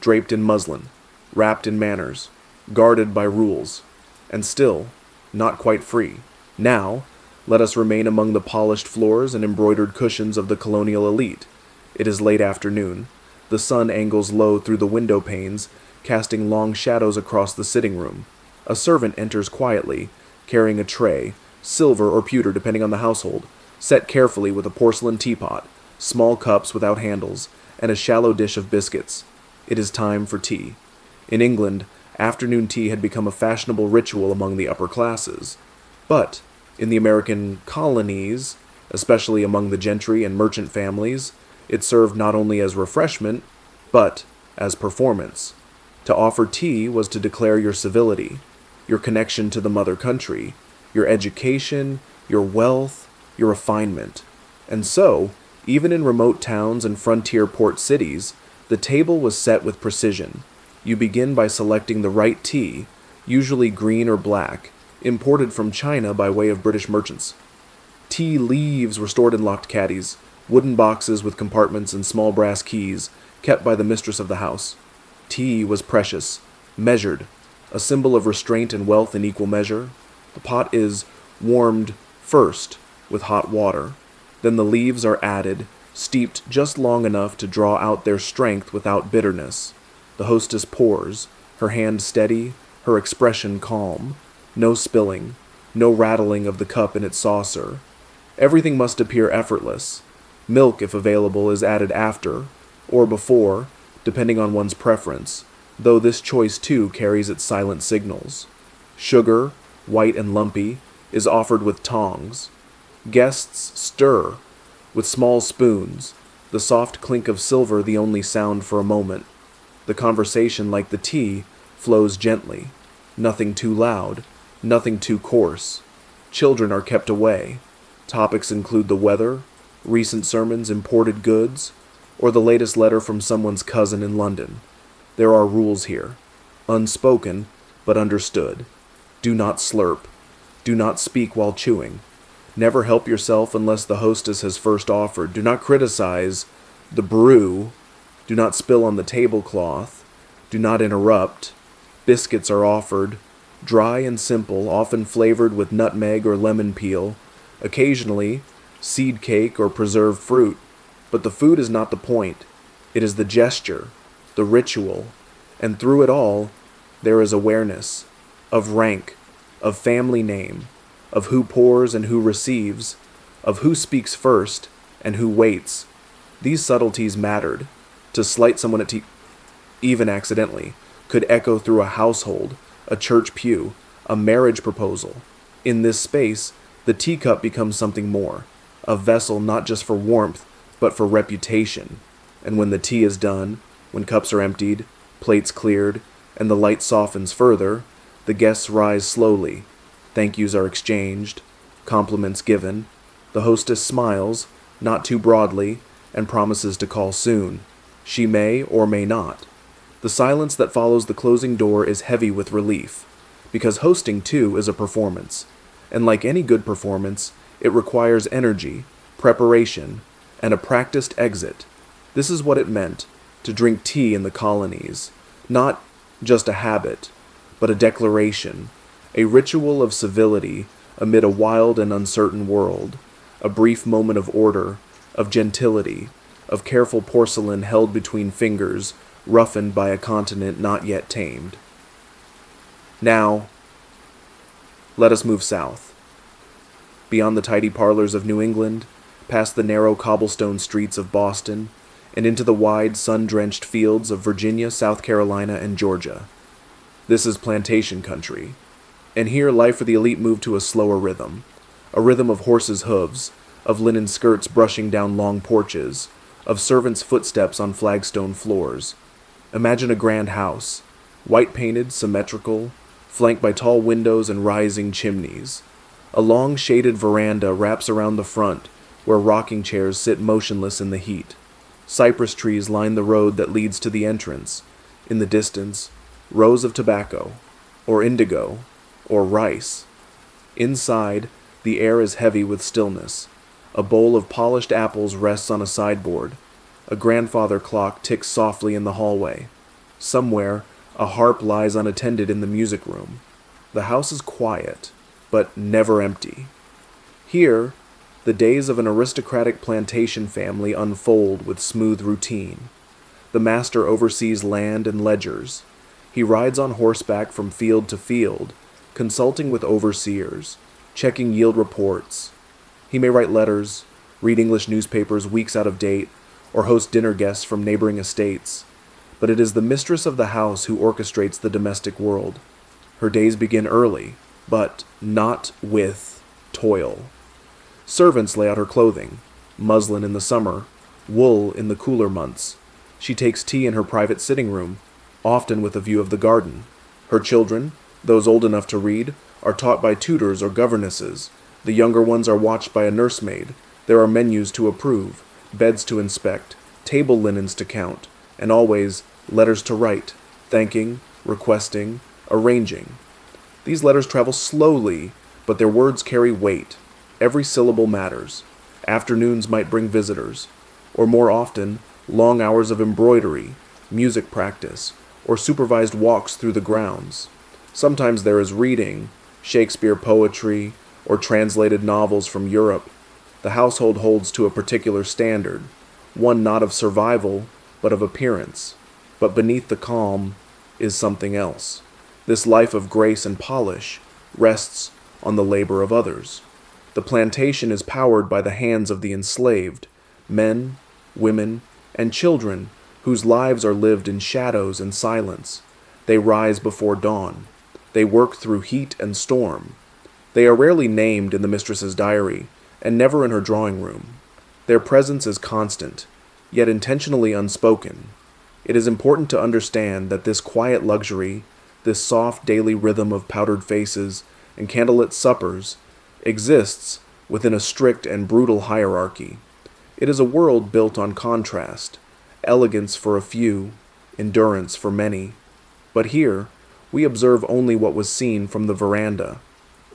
S1: draped in muslin, wrapped in manners, guarded by rules, and still not quite free. Now, let us remain among the polished floors and embroidered cushions of the colonial elite. It is late afternoon. The sun angles low through the window panes, casting long shadows across the sitting room. A servant enters quietly, carrying a tray, silver or pewter depending on the household, set carefully with a porcelain teapot, small cups without handles, and a shallow dish of biscuits. It is time for tea. In England, afternoon tea had become a fashionable ritual among the upper classes. But in the American colonies, especially among the gentry and merchant families, it served not only as refreshment, but as performance. To offer tea was to declare your civility, your connection to the mother country, your education, your wealth, your refinement. And so, even in remote towns and frontier port cities, the table was set with precision. You begin by selecting the right tea, usually green or black, imported from China by way of British merchants. Tea leaves were stored in locked caddies, wooden boxes with compartments and small brass keys, kept by the mistress of the house. Tea was precious, measured, a symbol of restraint and wealth in equal measure. The pot is warmed first with hot water. Then the leaves are added, steeped just long enough to draw out their strength without bitterness. The hostess pours, her hand steady, her expression calm. No spilling, no rattling of the cup in its saucer. Everything must appear effortless. Milk, if available, is added after, or before, depending on one's preference, though this choice too carries its silent signals. Sugar, white and lumpy, is offered with tongs. Guests stir with small spoons, the soft clink of silver the only sound for a moment. The conversation, like the tea, flows gently. Nothing too loud, nothing too coarse. Children are kept away. Topics include the weather, recent sermons, imported goods, or the latest letter from someone's cousin in London. There are rules here. Unspoken, but understood. Do not slurp. Do not speak while chewing. Never help yourself unless the hostess has first offered. Do not criticize the brew. Do not spill on the tablecloth. Do not interrupt. Biscuits are offered. Dry and simple, often flavored with nutmeg or lemon peel. Occasionally, seed cake or preserved fruit. But the food is not the point. It is the gesture, the ritual, and through it all, there is awareness of rank, of family name, of who pours and who receives, of who speaks first and who waits. These subtleties mattered. To slight someone even accidentally, could echo through a household, a church pew, a marriage proposal. In this space, the teacup becomes something more, a vessel not just for warmth, but for reputation. And when the tea is done, when cups are emptied, plates cleared, and the light softens further, the guests rise slowly. Thank yous are exchanged, compliments given. The hostess smiles, not too broadly, and promises to call soon. She may or may not. The silence that follows the closing door is heavy with relief, because hosting, too, is a performance. And like any good performance, it requires energy, preparation, and a practiced exit. This is what it meant to drink tea in the colonies. Not just a habit, but a declaration, a ritual of civility amid a wild and uncertain world, a brief moment of order, of gentility, of careful porcelain held between fingers, roughened by a continent not yet tamed. Now, let us move south. Beyond the tidy parlors of New England, past the narrow cobblestone streets of Boston, and into the wide, sun-drenched fields of Virginia, South Carolina, and Georgia. This is plantation country, and here life for the elite moved to a slower rhythm, a rhythm of horses' hooves, of linen skirts brushing down long porches, of servants' footsteps on flagstone floors. Imagine a grand house, white-painted, symmetrical, flanked by tall windows and rising chimneys. A long shaded veranda wraps around the front, where rocking chairs sit motionless in the heat. Cypress trees line the road that leads to the entrance. In the distance, rows of tobacco, or indigo, or rice. Inside, the air is heavy with stillness. A bowl of polished apples rests on a sideboard. A grandfather clock ticks softly in the hallway. Somewhere, a harp lies unattended in the music room. The house is quiet, but never empty. Here, the days of an aristocratic plantation family unfold with smooth routine. The master oversees land and ledgers. He rides on horseback from field to field, consulting with overseers, checking yield reports. He may write letters, read English newspapers weeks out of date, or host dinner guests from neighboring estates. But it is the mistress of the house who orchestrates the domestic world. Her days begin early, but not with toil. Servants lay out her clothing, muslin in the summer, wool in the cooler months. She takes tea in her private sitting room, often with a view of the garden. Her children, those old enough to read, are taught by tutors or governesses. The younger ones are watched by a nursemaid. There are menus to approve, beds to inspect, table linens to count, and always letters to write, thanking, requesting, arranging. These letters travel slowly, but their words carry weight. Every syllable matters. Afternoons might bring visitors, or more often, long hours of embroidery, music practice, or supervised walks through the grounds. Sometimes there is reading, Shakespeare poetry, or translated novels from Europe. The household holds to a particular standard, one not of survival, but of appearance. But beneath the calm is something else. This life of grace and polish rests on the labor of others. The plantation is powered by the hands of the enslaved, men, women, and children whose lives are lived in shadows and silence. They rise before dawn. They work through heat and storm. They are rarely named in the mistress's diary, and never in her drawing room. Their presence is constant, yet intentionally unspoken. It is important to understand that this quiet luxury, this soft daily rhythm of powdered faces and candlelit suppers, exists within a strict and brutal hierarchy. It is a world built on contrast, elegance for a few, endurance for many. But here, we observe only what was seen from the veranda.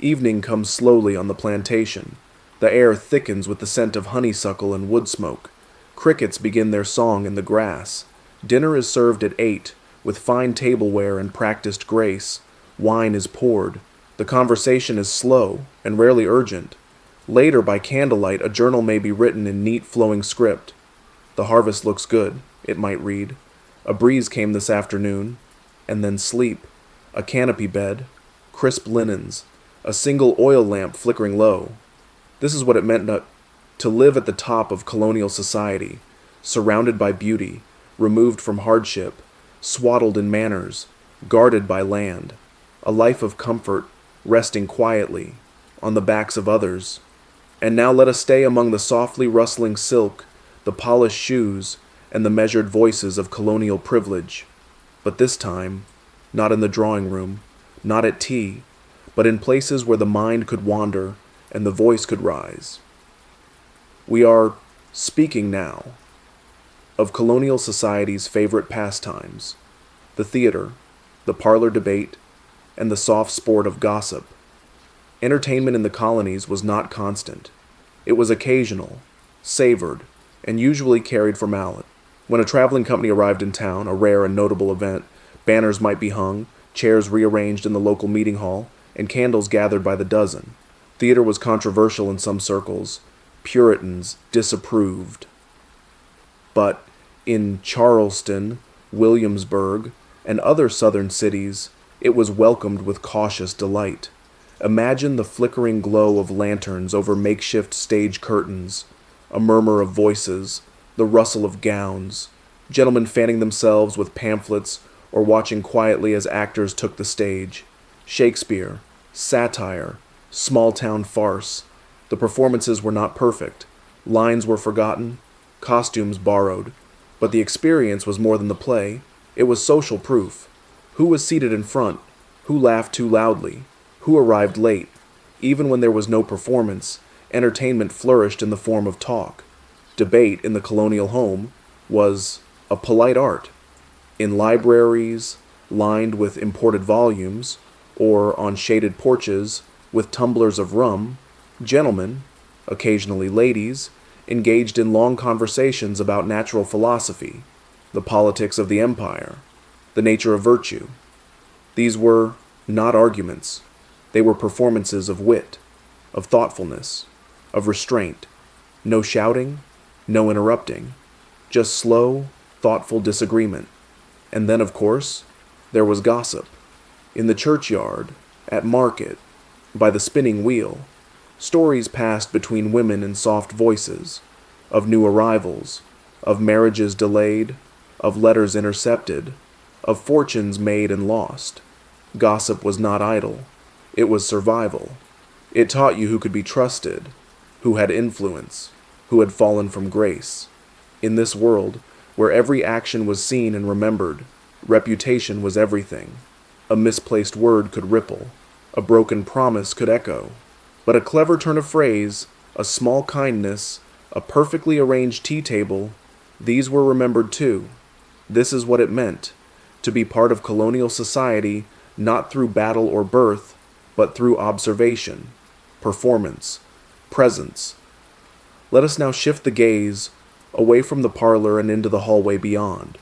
S1: Evening comes slowly on the plantation. The air thickens with the scent of honeysuckle and wood smoke. Crickets begin their song in the grass. Dinner is served at 8, with fine tableware and practiced grace. Wine is poured. The conversation is slow and rarely urgent. Later, by candlelight, a journal may be written in neat flowing script. The harvest looks good, it might read. A breeze came this afternoon. And then sleep. A canopy bed. Crisp linens. A single oil lamp flickering low. This is what it meant to live at the top of colonial society, surrounded by beauty, removed from hardship, swaddled in manners, guarded by land. A life of comfort, resting quietly, on the backs of others. And now let us stay among the softly rustling silk, the polished shoes, and the measured voices of colonial privilege. But this time, not in the drawing room, not at tea, but in places where the mind could wander and the voice could rise. We are speaking now of colonial society's favorite pastimes, the theater, the parlor debate, and the soft sport of gossip. Entertainment in the colonies was not constant. It was occasional, savored, and usually carried for mallet. When a traveling company arrived in town, a rare and notable event, banners might be hung, chairs rearranged in the local meeting hall, and candles gathered by the dozen. Theater was controversial in some circles. Puritans disapproved. But in Charleston, Williamsburg, and other southern cities, it was welcomed with cautious delight. Imagine the flickering glow of lanterns over makeshift stage curtains, a murmur of voices, the rustle of gowns, gentlemen fanning themselves with pamphlets or watching quietly as actors took the stage. Shakespeare, satire, small-town farce. The performances were not perfect. Lines were forgotten, costumes borrowed. But the experience was more than the play. It was social proof. Who was seated in front? Who laughed too loudly? Who arrived late? Even when there was no performance, entertainment flourished in the form of talk. Debate in the colonial home was a polite art. In libraries, lined with imported volumes, or on shaded porches with tumblers of rum, gentlemen, occasionally ladies, engaged in long conversations about natural philosophy, the politics of the empire, the nature of virtue. These were not arguments. They were performances of wit, of thoughtfulness, of restraint. No shouting, no interrupting, just slow, thoughtful disagreement. And then, of course, there was gossip. In the churchyard, at market, by the spinning wheel, stories passed between women in soft voices, of new arrivals, of marriages delayed, of letters intercepted, of fortunes made and lost. Gossip was not idle. It was survival. It taught you who could be trusted, who had influence, who had fallen from grace. In this world, where every action was seen and remembered, reputation was everything. A misplaced word could ripple. A broken promise could echo. But a clever turn of phrase, a small kindness, a perfectly arranged tea table, these were remembered too. This is what it meant, to be part of colonial society, not through battle or birth, but through observation, performance, presence. Let us now shift the gaze away from the parlor and into the hallway beyond,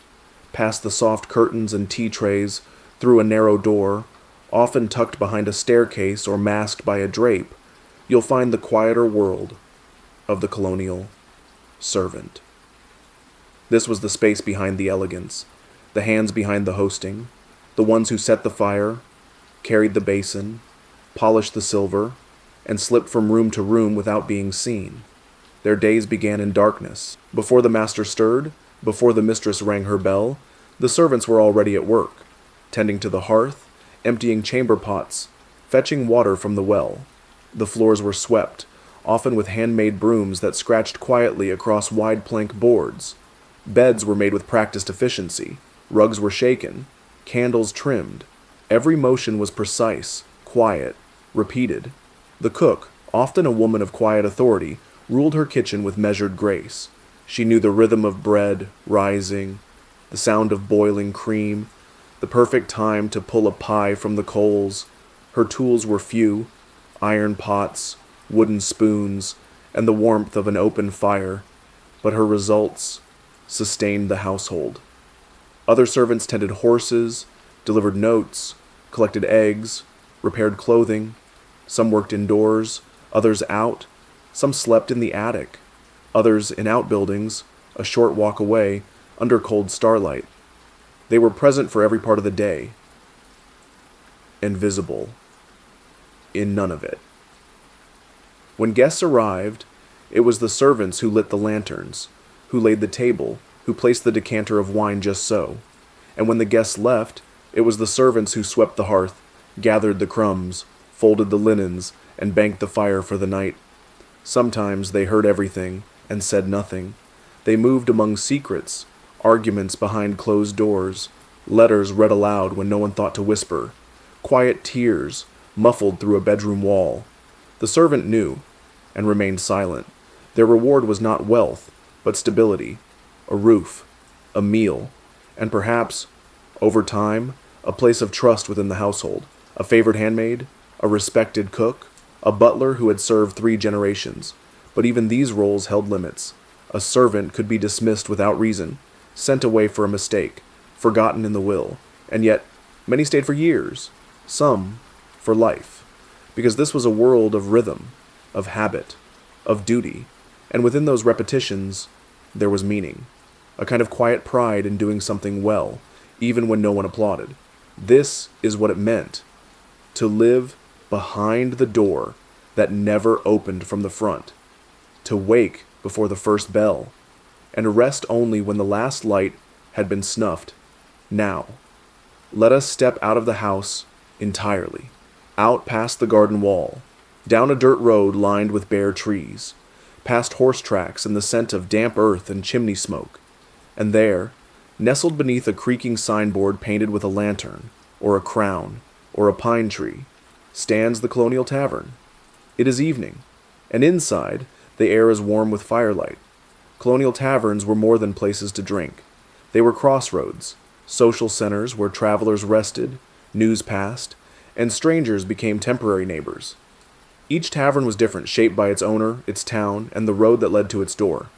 S1: past the soft curtains and tea trays, through a narrow door, often tucked behind a staircase or masked by a drape. You'll find the quieter world of the colonial servant. This was the space behind the elegance, the hands behind the hosting, the ones who set the fire, carried the basin, polished the silver, and slipped from room to room without being seen. Their days began in darkness. Before the master stirred, before the mistress rang her bell, the servants were already at work, tending to the hearth, emptying chamber pots, fetching water from the well. The floors were swept, often with handmade brooms that scratched quietly across wide plank boards. Beds were made with practiced efficiency, rugs were shaken, candles trimmed, Every motion was precise, quiet, repeated. The cook, often a woman of quiet authority, ruled her kitchen with measured grace. She knew the rhythm of bread rising, the sound of boiling cream, the perfect time to pull a pie from the coals. Her tools were few: iron pots, wooden spoons, and the warmth of an open fire, but her results sustained the household. Other servants tended horses, delivered notes, collected eggs, repaired clothing. Some worked indoors, others out. Some slept in the attic, others in outbuildings, a short walk away, under cold starlight. They were present for every part of the day, and visible in none of it. When guests arrived, it was the servants who lit the lanterns, who laid the table, who placed the decanter of wine just so. And when the guests left, it was the servants who swept the hearth, gathered the crumbs, folded the linens, and banked the fire for the night. Sometimes they heard everything and said nothing. They moved among secrets, arguments behind closed doors, letters read aloud when no one thought to whisper, quiet tears muffled through a bedroom wall. The servant knew, and remained silent. Their reward was not wealth, but stability, a roof, a meal, and perhaps, over time, a place of trust within the household, a favored handmaid, a respected cook, a butler who had served 3 generations. But even these roles held limits. A servant could be dismissed without reason, sent away for a mistake, forgotten in the will, and yet many stayed for years, some for life, because this was a world of rhythm, of habit, of duty, and within those repetitions, there was meaning, a kind of quiet pride in doing something well, even when no one applauded. This is what it meant to live behind the door that never opened from the front, to wake before the first bell, and rest only when the last light had been snuffed. Now, let us step out of the house entirely, out past the garden wall, down a dirt road lined with bare trees, past horse tracks and the scent of damp earth and chimney smoke, and there, nestled beneath a creaking signboard painted with a lantern, or a crown, or a pine tree, stands the Colonial Tavern. It is evening, and inside, the air is warm with firelight. Colonial taverns were more than places to drink. They were crossroads, social centers where travelers rested, news passed, and strangers became temporary neighbors. Each tavern was different, shaped by its owner, its town, and the road that led to its door.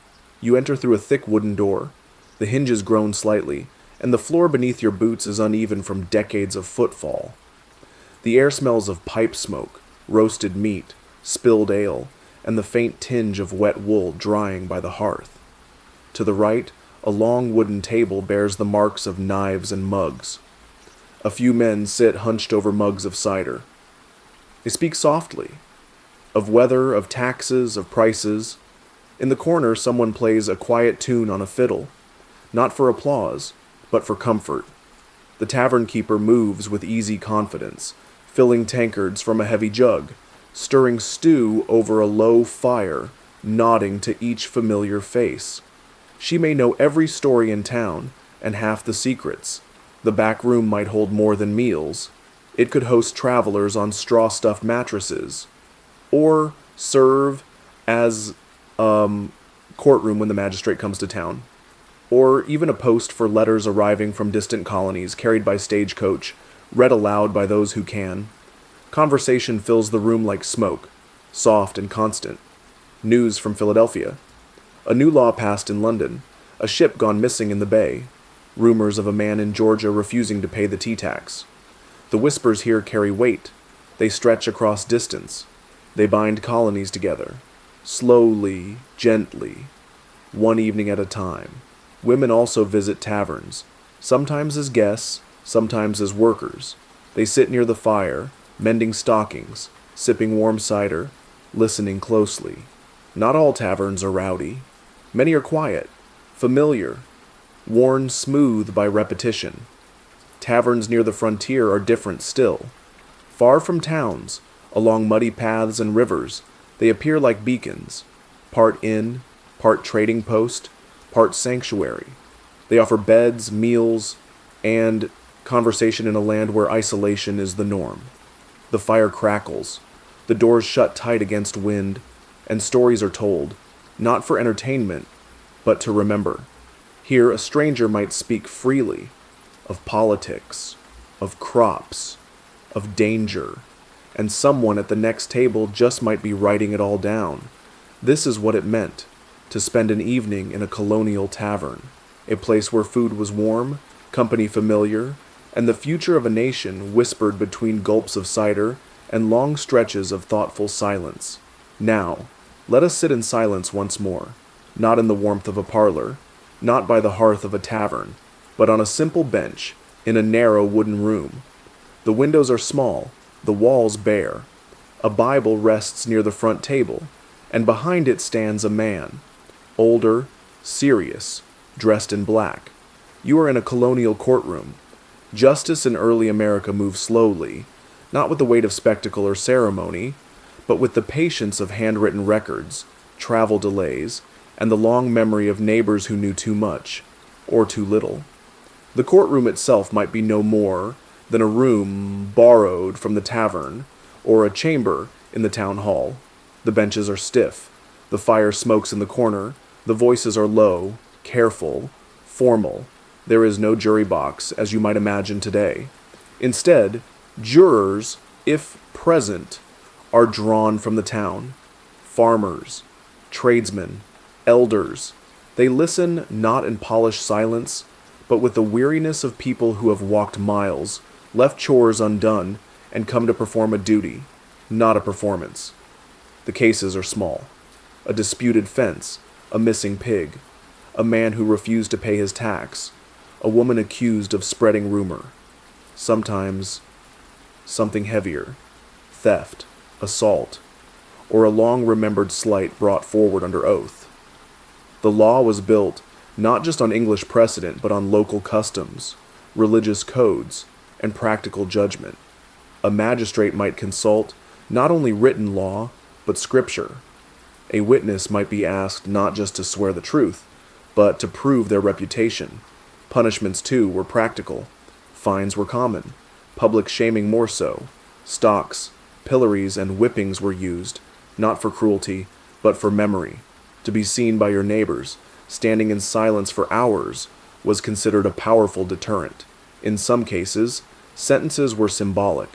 S1: You enter through a thick wooden door. The hinges groan slightly, and the floor beneath your boots is uneven from decades of footfall. The air smells of pipe smoke, roasted meat, spilled ale, and the faint tinge of wet wool drying by the hearth. To the right, a long wooden table bears the marks of knives and mugs. A few men sit hunched over mugs of cider. They speak softly, of weather, of taxes, of prices. In the corner, someone plays a quiet tune on a fiddle, not for applause, but for comfort. The tavern keeper moves with easy confidence, filling tankards from a heavy jug, stirring stew over a low fire, nodding to each familiar face. She may know every story in town, and half the secrets. The back room might hold more than meals. It could host travelers on straw-stuffed mattresses, or serve as courtroom when the magistrate comes to town, or even a post for letters arriving from distant colonies carried by stagecoach, read aloud by those who can. Conversation fills the room like smoke, soft and constant. News from Philadelphia. A new law passed in London. A ship gone missing in the bay. Rumors of a man in Georgia refusing to pay the tea tax. The whispers here carry weight. They stretch across distance. They bind colonies together. Slowly, gently, one evening at a time. Women also visit taverns, sometimes as guests, sometimes as workers. They sit near the fire, mending stockings, sipping warm cider, listening closely. Not all taverns are rowdy. Many are quiet, familiar, worn smooth by repetition. Taverns near the frontier are different still. Far from towns, along muddy paths and rivers, they appear like beacons, part inn, part trading post, part sanctuary. They offer beds, meals, and Conversation in a land where isolation is the norm. The fire crackles, the doors shut tight against wind, and stories are told, not for entertainment, but to remember. Here, a stranger might speak freely of politics, of crops, of danger, and someone at the next table just might be writing it all down. This is what it meant to spend an evening in a colonial tavern, a place where food was warm, company familiar, and the future of a nation whispered between gulps of cider and long stretches of thoughtful silence. Now, let us sit in silence once more, not in the warmth of a parlor, not by the hearth of a tavern, but on a simple bench in a narrow wooden room. The windows are small, the walls bare. A Bible rests near the front table, and behind it stands a man, older, serious, dressed in black. You are in a colonial courtroom. Justice in early America moved slowly, not with the weight of spectacle or ceremony, but with the patience of handwritten records, travel delays, and the long memory of neighbors who knew too much, or too little. The courtroom itself might be no more than a room borrowed from the tavern, or a chamber in the town hall. The benches are stiff, the fire smokes in the corner, the voices are low, careful, formal. There is no jury box, as you might imagine today. Instead, jurors, if present, are drawn from the town. Farmers, tradesmen, elders. They listen not in polished silence, but with the weariness of people who have walked miles, left chores undone, and come to perform a duty, not a performance. The cases are small. A disputed fence, a missing pig, a man who refused to pay his tax, a woman accused of spreading rumor. Sometimes, something heavier, theft, assault, or a long-remembered slight brought forward under oath. The law was built not just on English precedent, but on local customs, religious codes, and practical judgment. A magistrate might consult not only written law, but scripture. A witness might be asked not just to swear the truth, but to prove their reputation. Punishments, too, were practical. Fines were common, public shaming more so. Stocks, pillories, and whippings were used, not for cruelty, but for memory. To be seen by your neighbors, standing in silence for hours, was considered a powerful deterrent. In some cases, sentences were symbolic.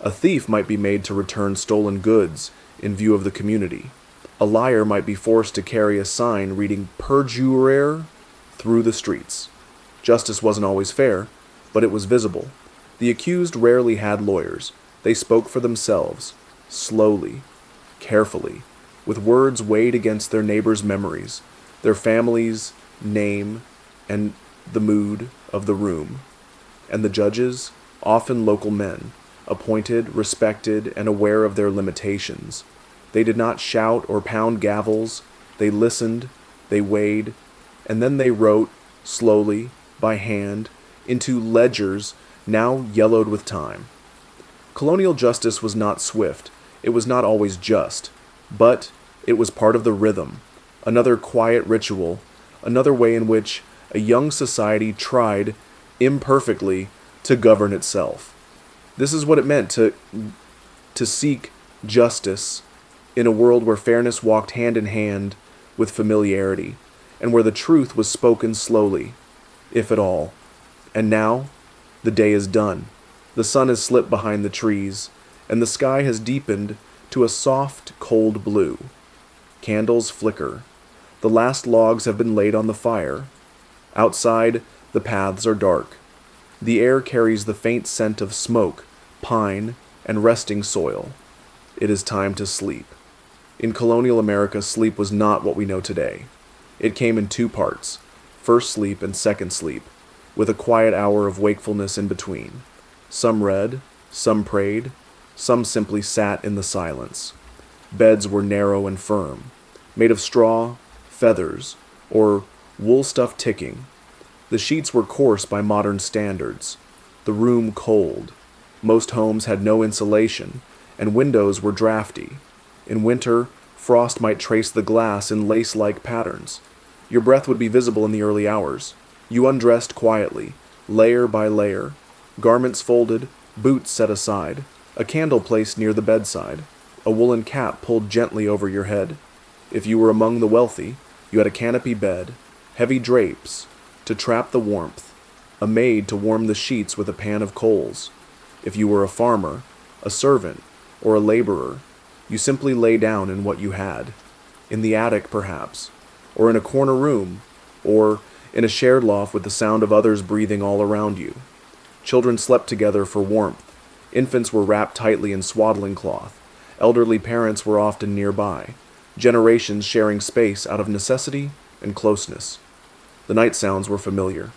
S1: A thief might be made to return stolen goods in view of the community. A liar might be forced to carry a sign reading "perjurare" through the streets. Justice wasn't always fair, but it was visible. The accused rarely had lawyers. They spoke for themselves, slowly, carefully, with words weighed against their neighbors' memories, their family's name, and the mood of the room. And the judges, often local men, appointed, respected, and aware of their limitations. They did not shout or pound gavels. They listened, they weighed, and then they wrote, slowly, by hand, into ledgers now yellowed with time. Colonial justice was not swift. It was not always just. But it was part of the rhythm, another quiet ritual, another way in which a young society tried, imperfectly, to govern itself. This is what it meant to seek justice in a world where fairness walked hand in hand with familiarity, and where the truth was spoken slowly, if at all. And now, the day is done. The sun has slipped behind the trees, and the sky has deepened to a soft, cold blue. Candles flicker. The last logs have been laid on the fire. Outside, the paths are dark. The air carries the faint scent of smoke, pine, and resting soil. It is time to sleep. In colonial America, sleep was not what we know today. It came in two parts, first sleep and second sleep, with a quiet hour of wakefulness in between. Some read, some prayed, some simply sat in the silence. Beds were narrow and firm, made of straw, feathers, or wool stuff ticking. The sheets were coarse by modern standards. The room cold. Most homes had no insulation, and windows were drafty. In winter, frost might trace the glass in lace-like patterns. Your breath would be visible in the early hours. You undressed quietly, layer by layer, Garments folded, boots set aside, a candle placed near the bedside, a woolen cap pulled gently over your head. If you were among the wealthy, you had a canopy bed, heavy drapes to trap the warmth, a maid to warm the sheets with a pan of coals. If you were a farmer, a servant, or a laborer, you simply lay down in what you had. In the attic, perhaps, or in a corner room, or in a shared loft with the sound of others breathing all around you. Children slept together for warmth. Infants were wrapped tightly in swaddling cloth. Elderly parents were often nearby, generations sharing space out of necessity and closeness. The night sounds were familiar.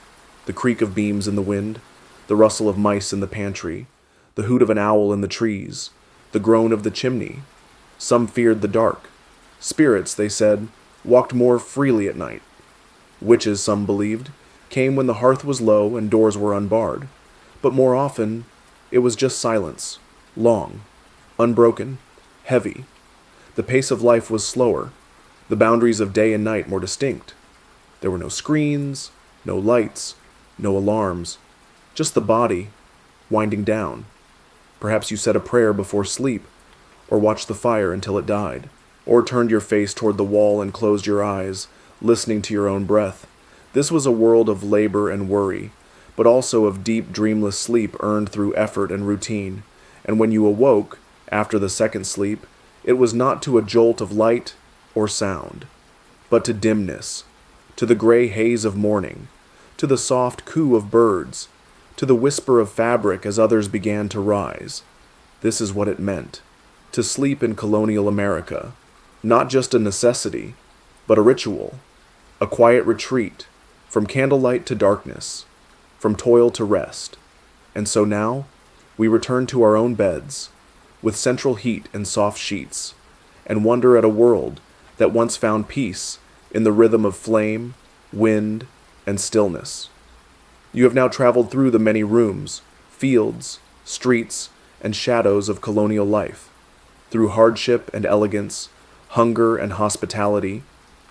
S1: The creak of beams in the wind, the rustle of mice in the pantry, the hoot of an owl in the trees, the groan of the chimney. Some feared the dark. Spirits, they said, walked more freely at night. Witches, some believed, came when the hearth was low and doors were unbarred. But more often, it was just silence, long, unbroken, heavy. The pace of life was slower, the boundaries of day and night more distinct. There were no screens, no lights, no alarms, just the body, winding down. Perhaps you said a prayer before sleep, or watched the fire until it died, or turned your face toward the wall and closed your eyes, listening to your own breath. This was a world of labor and worry, but also of deep, dreamless sleep earned through effort and routine. And when you awoke, after the second sleep, it was not to a jolt of light or sound, but to dimness, to the gray haze of morning, to the soft coo of birds, to the whisper of fabric as others began to rise. This is what it meant, to sleep in colonial America, not just a necessity, but a ritual, a quiet retreat, from candlelight to darkness, from toil to rest. And so now, we return to our own beds, with central heat and soft sheets, and wonder at a world that once found peace in the rhythm of flame, wind, and stillness. You have now traveled through the many rooms, fields, streets, and shadows of colonial life, through hardship and elegance, hunger and hospitality,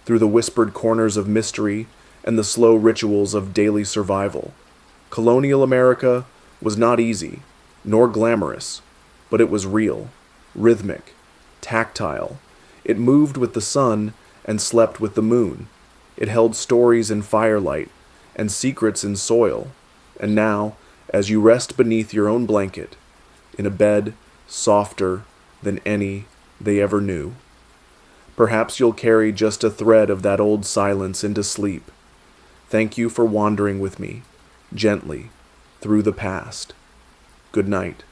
S1: through the whispered corners of mystery and the slow rituals of daily survival. Colonial America was not easy, nor glamorous, but it was real, rhythmic, tactile. It moved with the sun and slept with the moon. It held stories in firelight and secrets in soil. And now, as you rest beneath your own blanket, in a bed softer than any they ever knew, perhaps you'll carry just a thread of that old silence into sleep. Thank you for wandering with me, gently, through the past. Good night.